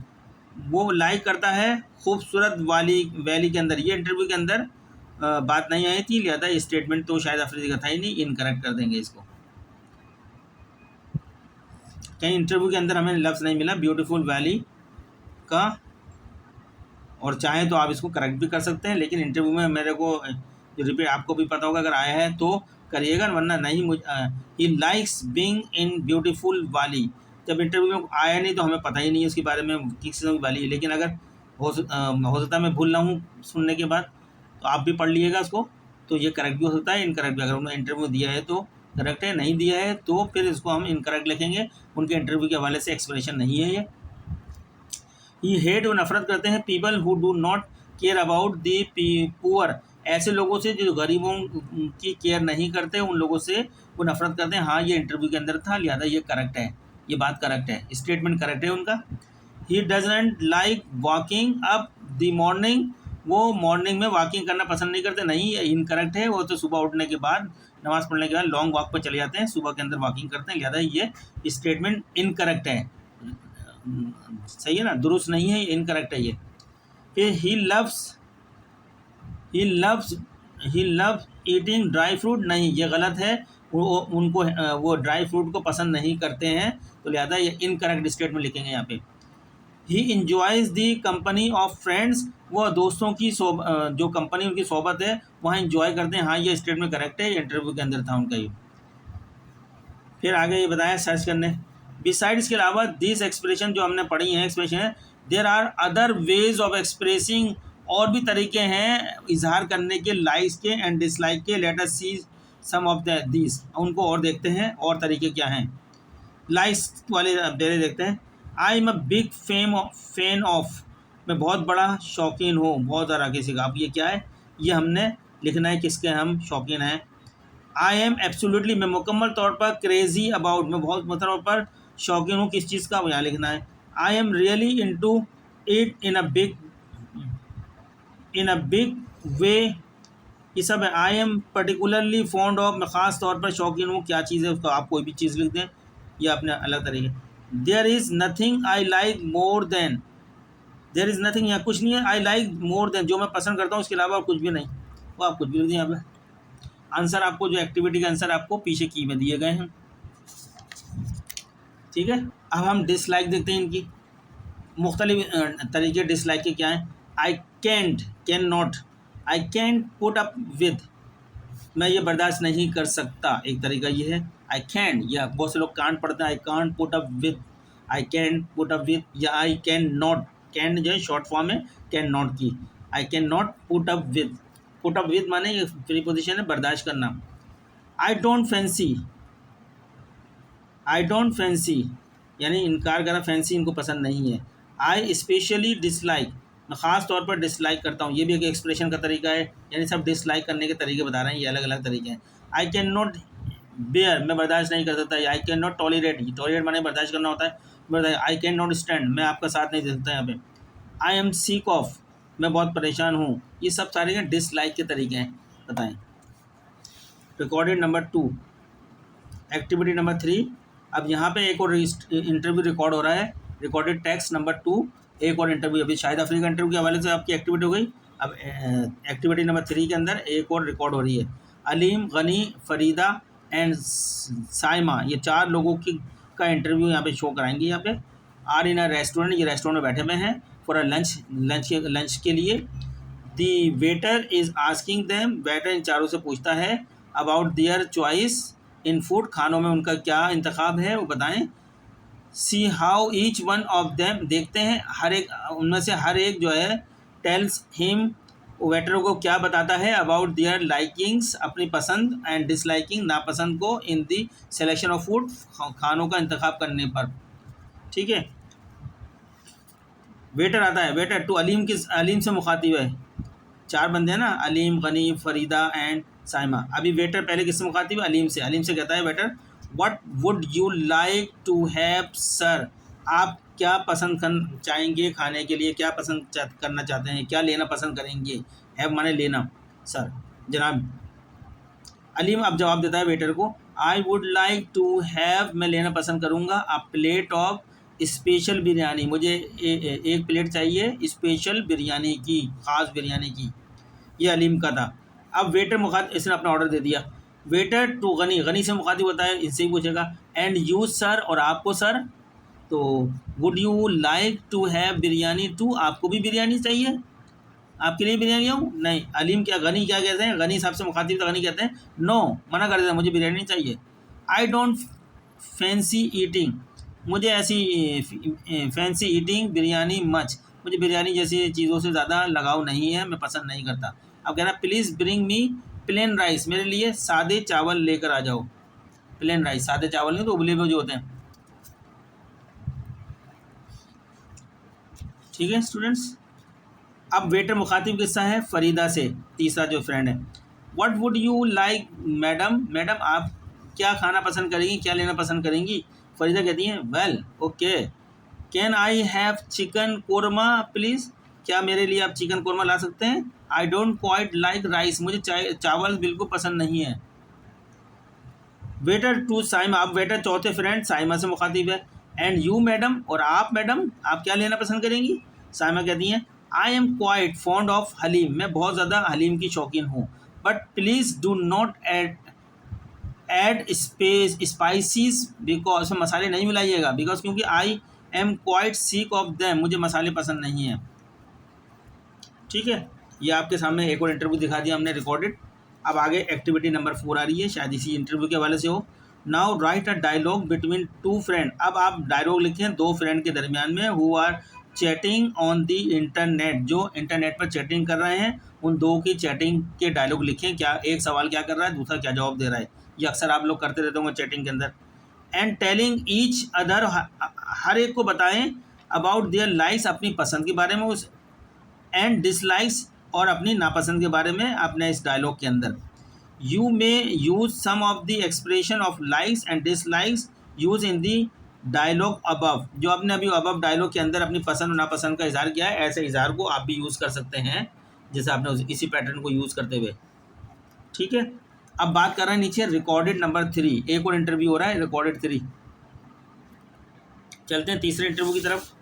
वो लाइक करता है खूबसूरत वैली के अंदर। ये इंटरव्यू के अंदर बात नहीं आई थी, लिया था स्टेटमेंट तो शायद अफरीदी का था ही नहीं, इनकरेक्ट कर देंगे इसको। कहीं इंटरव्यू के अंदर हमें लफ्ज़ नहीं मिला ब्यूटीफुल वैली का, और चाहे तो आप इसको करेक्ट भी कर सकते हैं, लेकिन इंटरव्यू में मेरे को जो रिपीट आपको भी पता होगा अगर आया है तो करिएगा, वरना नहीं। He likes being in beautiful valley, जब इंटरव्यू में आया नहीं तो हमें पता ही नहीं है उसके बारे में किस किस्म की वैली है। लेकिन अगर हो सकता है मैं भूल रहा हूँ सुनने के बाद, तो आप भी पढ़ लीजिएगा उसको, तो ये करेक्ट भी हो सकता है, इनकरेक्ट भी। अगर उन्होंने इंटरव्यू दिया है तो करेक्ट है, नहीं दिया है तो फिर इसको हम इनकरेक्ट लिखेंगे, उनके इंटरव्यू के हवाले से एक्सप्रेशन नहीं है ये। ही हेट, वो नफरत करते हैं people who do not care about the poor. ऐसे लोगों से जो गरीबों की केयर नहीं करते, उन लोगों से वो नफरत करते हैं। हाँ, ये इंटरव्यू के अंदर था, लिहाजा ये करेक्ट है, ये बात करेक्ट है, स्टेटमेंट करेक्ट है उनका। He doesn't like walking up the morning. वो मॉर्निंग में वॉकिंग करना पसंद नहीं करते। नहीं, ये इनकरेक्ट है। वो तो सुबह उठने के बाद, नमाज़ पढ़ने के बाद लॉन्ग वॉक पर चले जाते हैं, सुबह के अंदर वॉकिंग करते हैं, लिहाजा ये स्टेटमेंट इनकरेक्ट है। सही है ना, दुरुस्त नहीं है, इनकरेक्ट है ये। फिर he loves eating dry fruit. नहीं, ये गलत है। उनको वो ड्राई फ्रूट को पसंद नहीं करते हैं, तो लिहाजा ये इनकरेक्ट स्टेटमेंट लिखेंगे यहाँ पे। ही इंजॉयज़ दी कंपनी ऑफ फ्रेंड्स। वो दोस्तों की जो कंपनी उनकी सोबत है वहाँ इंजॉय करते हैं। हाँ, ये स्टेटमेंट करेक्ट है, इंटरव्यू के अंदर था उनका ये। फिर आगे ये बताया सर्च करने, बिसाइड्स के अलावा दिस एक्सप्रेशन जो हमने पढ़ी है एक्सप्रेशन है, there are other ways of expressing. और भी तरीके हैं इजहार करने के, लाइक्स के एंड डिसलाइक के। Let us see some of this, उनको और देखते हैं और तरीके क्या हैं। लाइक्स वाले पहले देखते हैं। I am a big fan of, मैं बहुत बड़ा शौकीन हूँ बहुत ज़्यादा किसी का। अब ये क्या है, ये हमने लिखना है किसके हम शौकीन हैं। आई एम एब्सोल्युटली, मैं मुकम्मल तौर पर क्रेज़ी अबाउट, मैं बहुत तौर पर शौकीन हूँ किस चीज़ का, यहाँ लिखना है। I am really into it in a big way, ये सब है। I am particularly fond of, मैं ख़ास तौर पर शौकीन हूँ क्या चीज़ है उसका, आप कोई भी चीज़ लिख दें, ये अपने अलग तरीके। There is nothing I like more than, there is nothing, यहाँ कुछ नहीं है। आई लाइक मोर देन, जो मैं पसंद करता हूँ उसके अलावा और कुछ भी नहीं, वो आप कुछ भी लिख दें यहाँ पर। आंसर आपको जो एक्टिविटी के आंसर आपको पीछे की में दिए गए हैं। ठीक है, अब हम डिसलाइक देखते हैं इनकी। मुख्तलिफ तरीके डिसलाइक के क्या हैं। I can not, I can't put up with, मैं ये बर्दाश्त नहीं कर सकता, एक तरीका ये है। आई कैन, या बहुत से लोग कांट पढ़ते हैं, I can't put up with, I can put up with, या आई कैन नॉट, कैन जो है शॉर्ट फॉर्म है कैन नॉट की। I can not put up with, put up with माने ये प्रीपोजिशन है, बर्दाश्त करना। आई डोंट फैंसी यानी इनकार करना, फैंसी इनको पसंद नहीं है। आई स्पेशली डिसलाइक, मैं ख़ास तौर पर डिसलाइक करता हूँ, ये भी एक एक्सप्रेशन का तरीका है, यानी सब डिसलाइक करने के तरीके बता रहे हैं, ये अलग अलग तरीके हैं। आई कैन नॉट बेयर, मैं बर्दाश्त नहीं कर सकता। I can not tolerate, tolerate माने बर्दाश्त करना होता है। आई कैन नॉट स्टैंड, मैं आपका साथ नहीं दे सकता यहाँ पे। आई एम सीक ऑफ, मैं बहुत परेशान हूँ। ये सब सारे डिसलाइक के तरीके हैं, बताएं। Recorded number 2, activity number 3। अब यहाँ पे एक और इंटरव्यू रिकॉर्ड हो रहा है, रिकॉर्डेड टेक्स्ट नंबर 2, एक और इंटरव्यू। अभी शाहिद अफरीदी का इंटरव्यू के हवाले से आपकी एक्टिविटी हो गई। अब एक्टिविटी नंबर 3 के अंदर एक और रिकॉर्ड हो रही है। अलीम, गनी, फरीदा एंड साइमा, ये 4 लोगों की का इंटरव्यू यहाँ पे शो कराएंगे। यहाँ पे आर इन अ रेस्टोरेंट, ये रेस्टोरेंट में बैठे हुए हैं फॉर अ लंच के लिए। The waiter is asking them, waiter इन चारों से पूछता है about their choice in food, खानों में उनका क्या इंतखाब है वो बताएं। See how each one of them, देखते हैं हर एक उनमें से हर एक जो है टेल्स हिम, वेटर को क्या बताता है अबाउट देयर लाइकिंग्स, अपनी पसंद, एंड डिसलाइकिंग, नापसंद को, इन दी सिलेक्शन ऑफ फूड, खानों का इंतखाब करने पर। ठीक है, वेटर आता है, वेटर टू अलीम, किस अलीम से मुखातिब है, 4 बंदे हैं ना, अलीम, गनी, फरीदा एंड साइमा। अभी वेटर पहले किससे मुखातिब है, अलीम से। अलीम से कहता है waiter, what would you like to have sir, आप क्या पसंद चाहेंगे खाने के लिए, क्या पसंद करना चाहते हैं, क्या लेना पसंद करेंगे। हैव माने लेना, सर जनाब। अलीम अब जवाब देता है वेटर को, I would like to have, मैं लेना पसंद करूँगा, a plate of special biryani, मुझे एक प्लेट चाहिए स्पेशल बिरयानी की, ख़ास बिरयानी की। ये अलीम का था। अब वेटर मुखातिब, इसने अपना ऑर्डर दे दिया। वेटर टू गनी, गनी से मुखातिब होता है, इनसे ही पूछेगा, एंड यू सर, और आपको सर, तो would you like to have biryani too, आपको भी बिरयानी चाहिए, आपके लिए बिरयानी आऊँ, नहीं। अलीम क्या, गनी क्या कहते हैं, गनी साहब से मुखातिब तो गनी कहते हैं नो, मना कर देता है, मुझे बिरयानी नहीं चाहिए। आई डोंट फैंसी ईटिंग, मुझे ऐसी फैंसी ईटिंग बिरयानी मच, मुझे बिरयानी जैसी चीज़ों से ज़्यादा लगाव नहीं है, मैं पसंद नहीं करता। अब कह रहा please bring me plain rice, मेरे लिए सादे चावल लेकर आ जाओ। प्लेन राइस, सादे चावल नहीं तो उबले हुए जो होते हैं। ठीक है स्टूडेंट्स, अब वेटर मुखातिब किससा है, फरीदा से, तीसरा जो फ्रेंड है। What would you like madam, madam आप क्या खाना पसंद करेंगी, क्या लेना पसंद करेंगी। फरीदा कहती हैं well okay, can I have chicken korma please, क्या मेरे लिए आप चिकन कोरमा ला सकते हैं। I don't quite like rice, मुझे चावल बिल्कुल पसंद नहीं है। वेटर टू साइमा, अब वेटर चौथे फ्रेंड साइमा से मुखातिब है, एंड यू मैडम, और आप मैडम आप क्या लेना पसंद करेंगी। साइमा कहती हैं I am quite fond of haleem, मैं बहुत ज़्यादा हलीम की शौकीन हूँ, but please do not add spices, because उसमें मसाले नहीं मिलाइएगा, बिकॉज क्योंकि I am quite sick of them, मुझे मसाले पसंद नहीं हैं। ठीक है, ये आपके सामने एक और इंटरव्यू दिखा दिया हमने रिकॉर्डेड। अब आगे एक्टिविटी नंबर 4 आ रही है, शायद इसी इंटरव्यू के हवाले से हो। Now write a dialogue between 2 friend, अब आप डायलॉग लिखें 2 फ्रेंड के दरमियान में, who are chatting on the internet, जो इंटरनेट पर चैटिंग कर रहे हैं, उन 2 की चैटिंग के डायलॉग लिखें। क्या एक सवाल क्या कर रहा है, दूसरा क्या जवाब दे रहा है, ये अक्सर आप लोग करते रहते होंगे चैटिंग के अंदर। एंड टेलिंग ईच अदर, हर एक को बताएं अबाउट देयर लाइक्स, अपनी पसंद के बारे में, उस एंड डिसलाइक्स, और अपनी नापसंद के बारे में अपने इस डायलॉग के अंदर। You may use some of the expression of likes and dislikes use in the dialogue above, जो आपने अभी अबव डायलॉग के अंदर अपनी पसंद और नापसंद का इजहार किया है, ऐसे इजहार को आप भी यूज़ कर सकते हैं, जैसे आपने इसी पैटर्न को यूज़ करते हुए। ठीक है, अब बात कर रहे हैं नीचे रिकॉर्डेड नंबर 3, एक और इंटरव्यू हो रहा है रिकॉर्डेड 3। चलते हैं तीसरे इंटरव्यू की तरफ।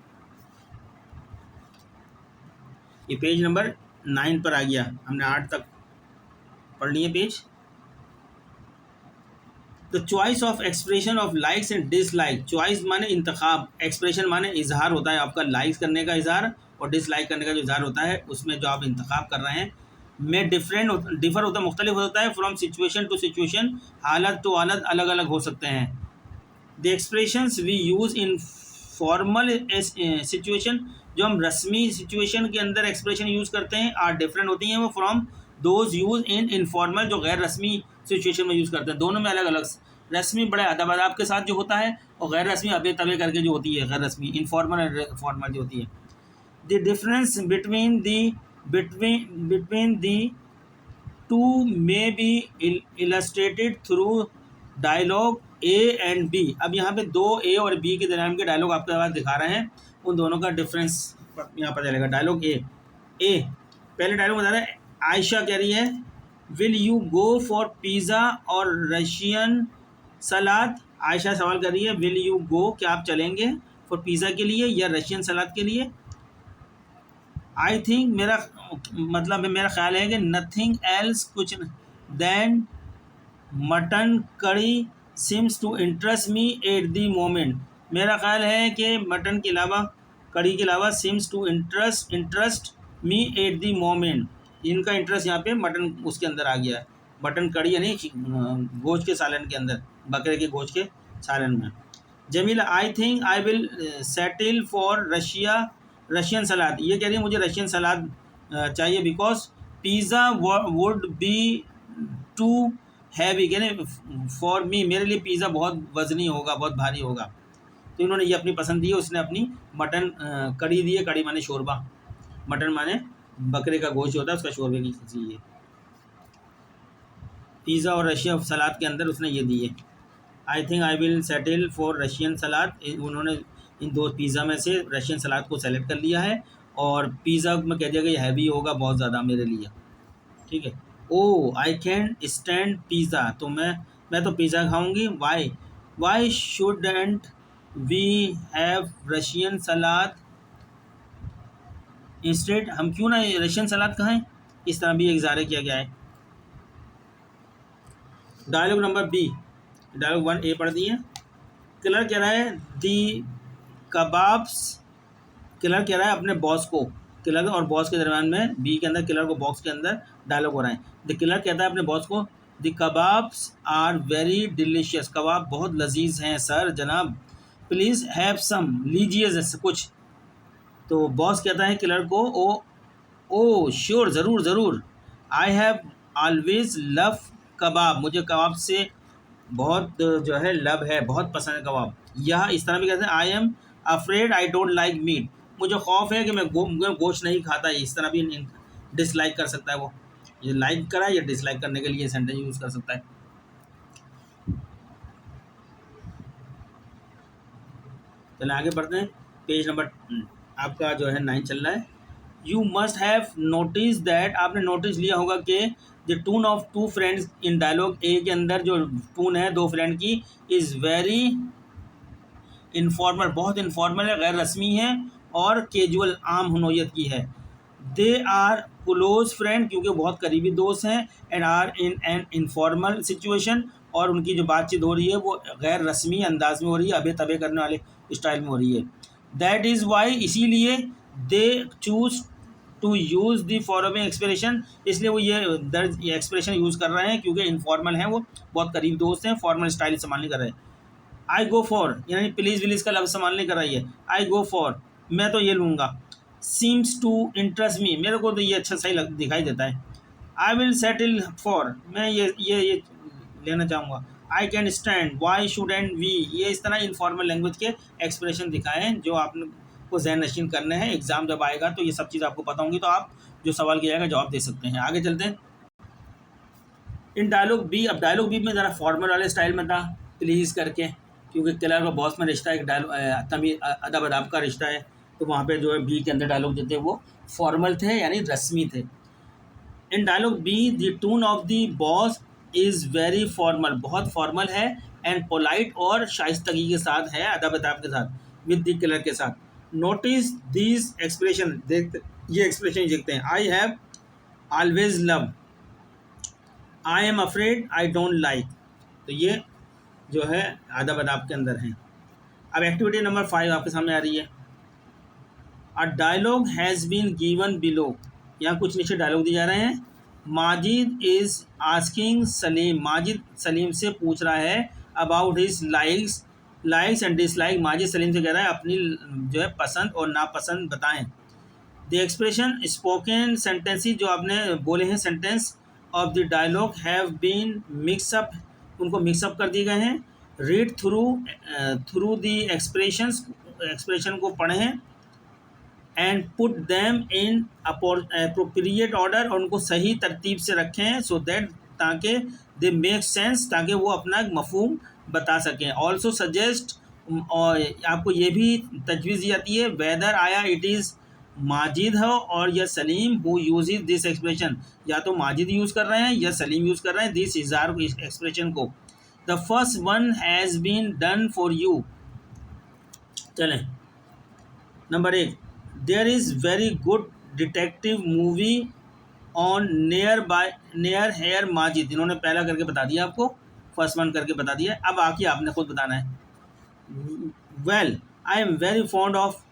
ये पेज नंबर 9 पर आ गया, हमने 8 तक पढ़ लिए page. The choice of expression of likes and dislike, choice माने इंतखाब, एक्सप्रेशन माने इजहार होता है आपका लाइक्स करने का इजहार, और डिसलाइक करने का जो इजहार होता है उसमें जो आप इंतखाब कर रहे हैं, में डिफर होता है, मुख्तलिफ होता है, फ्रॉम सिचुएशन टू सिचुएशन, हालत टू हालत अलग अलग हो सकते हैं। The expressions we use in formal situation, जो हम रस्मी सिचुएशन के अंदर एक्सप्रेशन यूज़ करते हैं, आर डिफरेंट होती हैं वो from those use in informal, जो गैर रस्मी सिचुएशन में यूज़ करते हैं। दोनों में अलग अलग, रस्मी बड़े अदब अदाब के साथ जो होता है, और गैर रस्मी अबे तबे करके जो होती है, गैर रस्मी इनफॉर्मल एंड फॉर्मल जो होती है। The difference between the two may be illustrated through dialogue A and B. अब यहाँ पे दो ए और बी के दरमियान के डायलॉग आपके पास दिखा रहे हैं, उन दोनों का डिफरेंस यहाँ पर चलेगा। डायलॉग ए पहले डायलॉग बता रहे हैं, आयशा कह रही है will you go for pizza और रशियन सलाद। आयशा सवाल कर रही है विल यू गो, क्या आप चलेंगे फॉर पिज़्ज़ा के लिए या रशियन सलाद के लिए। आई थिंक, मेरा मतलब मेरा ख्याल है कि नथिंग एल्स, कुछ then mutton curry seems to interest me at the moment. मेरा ख्याल है कि मटन के अलावा, कड़ी के अलावा seems to interest me at the moment. इनका इंटरेस्ट यहाँ पे मटन उसके अंदर आ गया है, मटन कड़ी यानी गोश्त के सालन के अंदर, बकरे के गोश्त के सालन में। Jamila I think I will settle for Russian salad. ये कह रही है मुझे रशियन सलाद चाहिए because pizza would be too heavy, कहने फॉर मी, मेरे लिए पिज़्ज़ा बहुत वजनी होगा, बहुत भारी होगा। तो इन्होंने ये अपनी पसंद दी है, उसने अपनी मटन कड़ी दी है। कड़ी माने शोरबा, मटन माने बकरे का गोश्त होता है, उसका शोरबे की चीज़ है। पिज़्ज़ा और रशियन सलाद के अंदर उसने ये दी है। I think I will settle for Russian salad. उन्होंने इन दो पिज़्ज़ा में से रशियन सलाद को सेलेक्ट कर लिया है, और पिज़्ज़ा में कह दिया कि हैवी होगा बहुत ज़्यादा मेरे लिए, ठीक है। Oh I can stand pizza, तो मैं तो पिज़्ज़ा खाऊंगी। Why shouldn't we have Russian salad instead, हम क्यों ना रशियन सलाद खाएं। इस तरह भी इज़ारा किया गया है। Dialogue number B, dialogue 1A पढ़ दिए। किलर कह रहा है दी कबाब्स, किलर कह रहा है अपने बॉस को, किलर और बॉस के दरम्यान में बी के अंदर किलर को बॉक्स के अंदर डायलॉग हो रहा है। द किलर कहता है अपने बॉस को the kebabs are very delicious, kebab बहुत लजीज हैं सर जनाब, प्लीज़ हैव सम, लीजिए कुछ। तो बॉस कहता है किलर को ओ श्योर, ज़रूर ज़रूर, आई हैव ऑलवेज लव कबाब, मुझे कबाब से बहुत जो है लव है, बहुत पसंद है कबाब। यह इस तरह भी कहते हैं I am afraid I don't like meat, मुझे खौफ है कि मैं गोश्त नहीं खाता। इस तरह भी डिसलाइक कर सकता है वो, ये लाइक करा या डिसलाइक करने के लिए सेंटेंस यूज़ कर सकता है। चलिए आगे बढ़ते हैं। पेज नंबर आपका जो है 9 चल रहा है। You must have notice that, आपने नोटिस लिया होगा कि the tune of two friends in dialogue A के अंदर जो टून है दो फ्रेंड की इज़ वेरी इनफॉर्मल, बहुत इनफॉर्मल है, गैर रस्मी है और कैजुअल, आम नोयत की है। दे आर क्लोज फ्रेंड, क्योंकि बहुत करीबी दोस्त हैं, and are in an informal situation, और उनकी जो बातचीत हो रही है वो गैर रस्मी अंदाज में हो रही है, अबे तबे करने वाले स्टाइल में हो रही है। दैट इज़ वाई, इसीलिए they choose to use the following expression, इसलिए वो ये एक्सप्रेशन यूज़ कर रहे हैं क्योंकि इनफॉर्मल हैं, वो बहुत करीब दोस्त हैं, फॉर्मल स्टाइल इस्तेमाल नहीं कर रहे। आई गो फॉर यानी प्लीज़ विलीज़ का लफ्ज़ इस्तेमाल नहीं कर रही है। आई गो फॉर, मैं तो ये लूँगा। सीम्स टू इंटरेस्ट मी, मेरे को तो ये अच्छा सही दिखाई देता है। आई विल सेटल फॉर, मैं ये लेना चाहूँगा। I can stand, why shouldn't we, ये इस तरह इनफॉर्मल लैंग्वेज के एक्सप्रेशन दिखाए हैं जो आपने को जहन नशीन करने हैं। एग्ज़ाम जब आएगा तो ये सब चीज़ आपको पता होंगी, तो आप जो सवाल किया जाएगा जवाब दे सकते हैं। आगे चलते हैं इन डायलॉग बी। अब डायलॉग बी में ज़रा फॉर्मल वाले स्टाइल में था, प्लीज़ करके, क्योंकि किलर और बॉस में रिश्ता एक तमीज़ अदब अदाब का रिश्ता है, तो वहाँ पे जो है बी के अंदर डायलॉग जो थे वो फॉर्मल थे यानी रस्मी थे। In dialogue B the tone of the boss is very formal, बहुत फॉर्मल है, एंड पोलाइट और शाइस्तगी के साथ है, अदब अदाब के साथ, विद द किलर के साथ। नोटिस दीज एक्सप्रेशन, देखते ये एक्सप्रेशन देखते हैं। I have always love, I am afraid I don't like, तो ये जो है अदब अदाब के अंदर हैं। अब एक्टिविटी नंबर 5 आपके सामने आ रही है। A dialogue has been given below, यहाँ कुछ नीचे डायलॉग दिए जा रहे हैं। माजिद इज़ आस्किंग सलीम, माजिद सलीम से पूछ रहा है about his likes and dislike, Majid Salim से कह रहा है अपनी जो है पसंद और नापसंद बताएं। द एक्सप्रेशन स्पोकन सेंटेंसेस, जो आपने बोले हैं sentence of the dialogue have been mix up, उनको मिक्सअप कर दिए गए हैं। रीड थ्रू द एक्सप्रेशन को पढ़ें and put them in appropriate order, और उनको सही तरतीब से रखें, सो दैट ताकि दे मेक सेंस, ताकि वो अपना एक मफहूम बता सकें। ऑल्सो सजेस्ट, और आपको ये भी तजवीज़ दी जाती है, वेदर आया इट इज़ माजिद हो और या Salim who use this expression, या तो माजिद यूज़ कर रहे हैं या सलीम यूज़ कर रहे हैं दिस इज़हार एक्सप्रेशन को। The first one has been done for you. चलें, number 1, there is very good detective movie on near here Majid. इन्होंने पहला करके बता दिया आपको, फर्स्ट वन करके बता दिया। अब आके आपने खुद बताना है। Well I am very fond of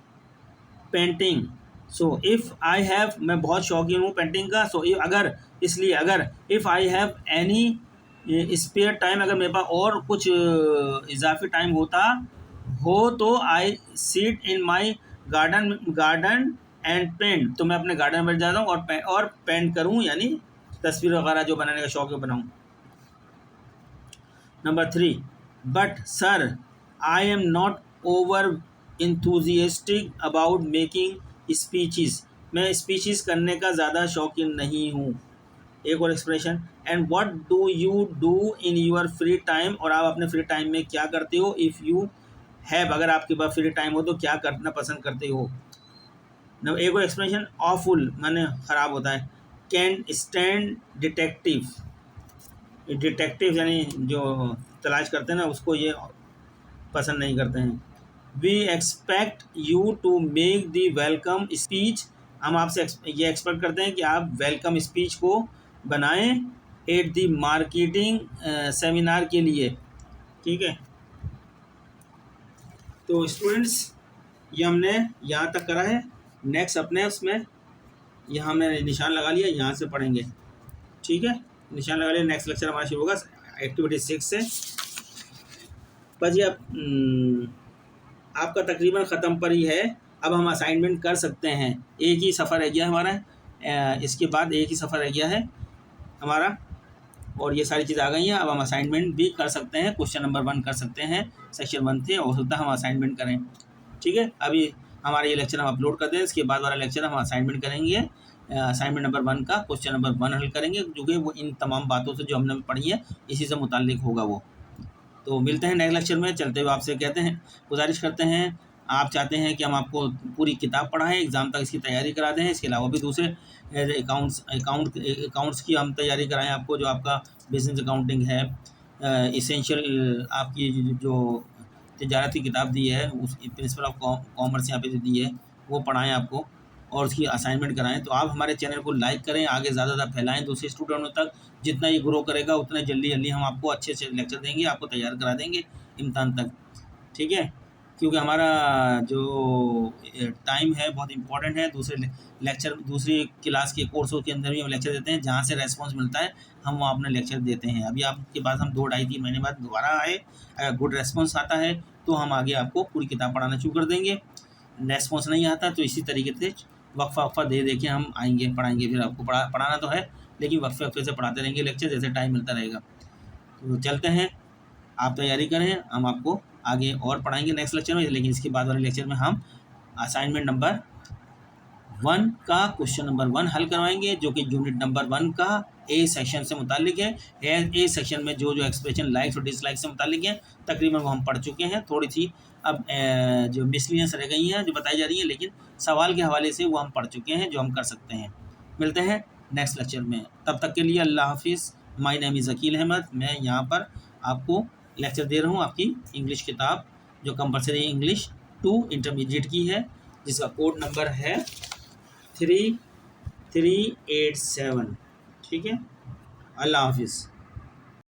painting, so if I have, मैं बहुत शौकीन हूँ पेंटिंग का। सो अगर, इसलिए अगर, if I have any spare time, अगर मेरे पास और कुछ इजाफी टाइम होता हो तो I sit in my garden and paint, तो मैं अपने गार्डन में बैठ जाता हूँ और पेंट करूँ, यानी तस्वीर वगैरह जो बनाने का शौक है बनाऊँ। Number 3, but sir I am not over enthusiastic about making speeches, मैं स्पीचेस करने का ज़्यादा शौकीन नहीं हूँ। एक और expression, and what do you do in your free time, और आप अपने फ्री टाइम में क्या करते हो। इफ़ यू हैव, अगर आपके पास फ्री टाइम हो तो क्या करना पसंद करते हो। एक और एक्सप्रेशन, ऑफुल माने ख़राब होता है। कैन स्टैंड डिटेक्टिव, डिटेक्टिव यानी जो तलाश करते हैं ना, उसको ये पसंद नहीं करते हैं। We expect you to make the welcome speech, हम आपसे ये एक्सपेक्ट करते हैं कि आप वेलकम स्पीच को बनाएं एट दी मार्केटिंग सेमिनार के लिए। ठीक है, तो स्टूडेंट्स ये हमने यहाँ तक करा है। नेक्स्ट अपने उसमें यहाँ मैंने निशान लगा लिया, यहाँ से पढ़ेंगे। ठीक है, निशान लगा लिया। नेक्स्ट लेक्चर हमारा शुरू होगा एक्टिविटी 6 से। बस ये आपका तकरीबन ख़त्म पर ही है। अब हम असाइनमेंट कर सकते हैं। एक ही सफ़र रह गया हमारा, इसके बाद एक ही सफ़र रह गया है हमारा, और ये सारी चीज़ आ गई हैं। अब हम असाइनमेंट भी कर सकते हैं। क्वेश्चन नंबर 1 कर सकते हैं, सेक्शन 1 थे, हो सकता है हम असाइनमेंट करें। ठीक है, अभी हमारा ये लेक्चर हम अपलोड कर दें, इसके बाद वाला लेक्चर हम असाइनमेंट करेंगे। असाइनमेंट नंबर 1 का क्वेश्चन नंबर 1 हल करेंगे, जो कि वो इन तमाम बातों से जो हमने पढ़ी है इसी से मुताल्लिक होगा वो। तो मिलते हैं नेक्स्ट लेक्चर में। चलते हुए आपसे कहते हैं, गुजारिश करते हैं, आप चाहते हैं कि हम आपको पूरी किताब पढ़ाएं, एग्ज़ाम तक इसकी तैयारी करा दें, इसके अलावा भी दूसरे अकाउंट्स की हम तैयारी कराएं आपको, जो आपका बिजनेस अकाउंटिंग है, इसेंशियल आपकी जो तिजारती किताब दी है, उस प्रिंसिपल ऑफ कॉमर्स यहाँ पे जो दी है वो पढ़ाएं आपको, और उसकी असाइनमेंट कराएं। तो आप हमारे चैनल को लाइक करें, आगे ज़्यादा फैलाएं दूसरे स्टूडेंटों तक। जितना ये ग्रो करेगा उतना जल्दी हम आपको अच्छे से लेक्चर देंगे, आपको तैयार करा देंगे इम्तहान तक। ठीक है, क्योंकि हमारा जो टाइम है बहुत इंपॉर्टेंट है। दूसरे लेक्चर, दूसरी क्लास के कोर्सों के अंदर भी हम लेक्चर देते हैं, जहाँ से रेस्पॉन्स मिलता है हम वहाँ अपना लेक्चर देते हैं। अभी आपके पास हम 2, 2.5, 3 महीने बाद दोबारा आए, अगर गुड रेस्पॉन्स आता है तो हम आगे आपको पूरी किताब पढ़ाना शुरू कर देंगे। रेस्पॉन्स नहीं आता तो इसी तरीके से वक्फा दे के हम आएंगे, पढ़ाएंगे। फिर आपको पढ़ाना तो है, लेकिन वक्फे से पढ़ाते रहेंगे लेक्चर, जैसे टाइम मिलता रहेगा। तो चलते हैं, आप तैयारी करें, हम आपको आगे और पढ़ाएंगे नेक्स्ट लेक्चर में। लेकिन इसके बाद वाले लेक्चर में हम असाइनमेंट नंबर 1 का क्वेश्चन नंबर 1 हल करवाएंगे, जो कि यूनिट नंबर 1 का ए सेक्शन से मुतालिक है। ए सेक्शन में जो एक्सप्रेशन लाइक्स और डिसलाइक से मुतालिक है, तकरीबन वो हम पढ़ चुके हैं। थोड़ी सी अब जो मिसलिनियस रह गई हैं, जो बताई जा रही हैं, लेकिन सवाल के हवाले से वो हम पढ़ चुके हैं, जो हम कर सकते हैं। मिलते हैं नेक्स्ट लेक्चर में, तब तक के लिए अल्लाह हाफिज़। My name is Aqeel Ahmed. मैं यहाँ पर आपको लेक्चर दे रहा हूँ आपकी इंग्लिश किताब, जो कंपलसरी इंग्लिश 2 इंटरमीडिएट की है, जिसका कोड नंबर है 3387। ठीक है, अल्लाह हाफिज़।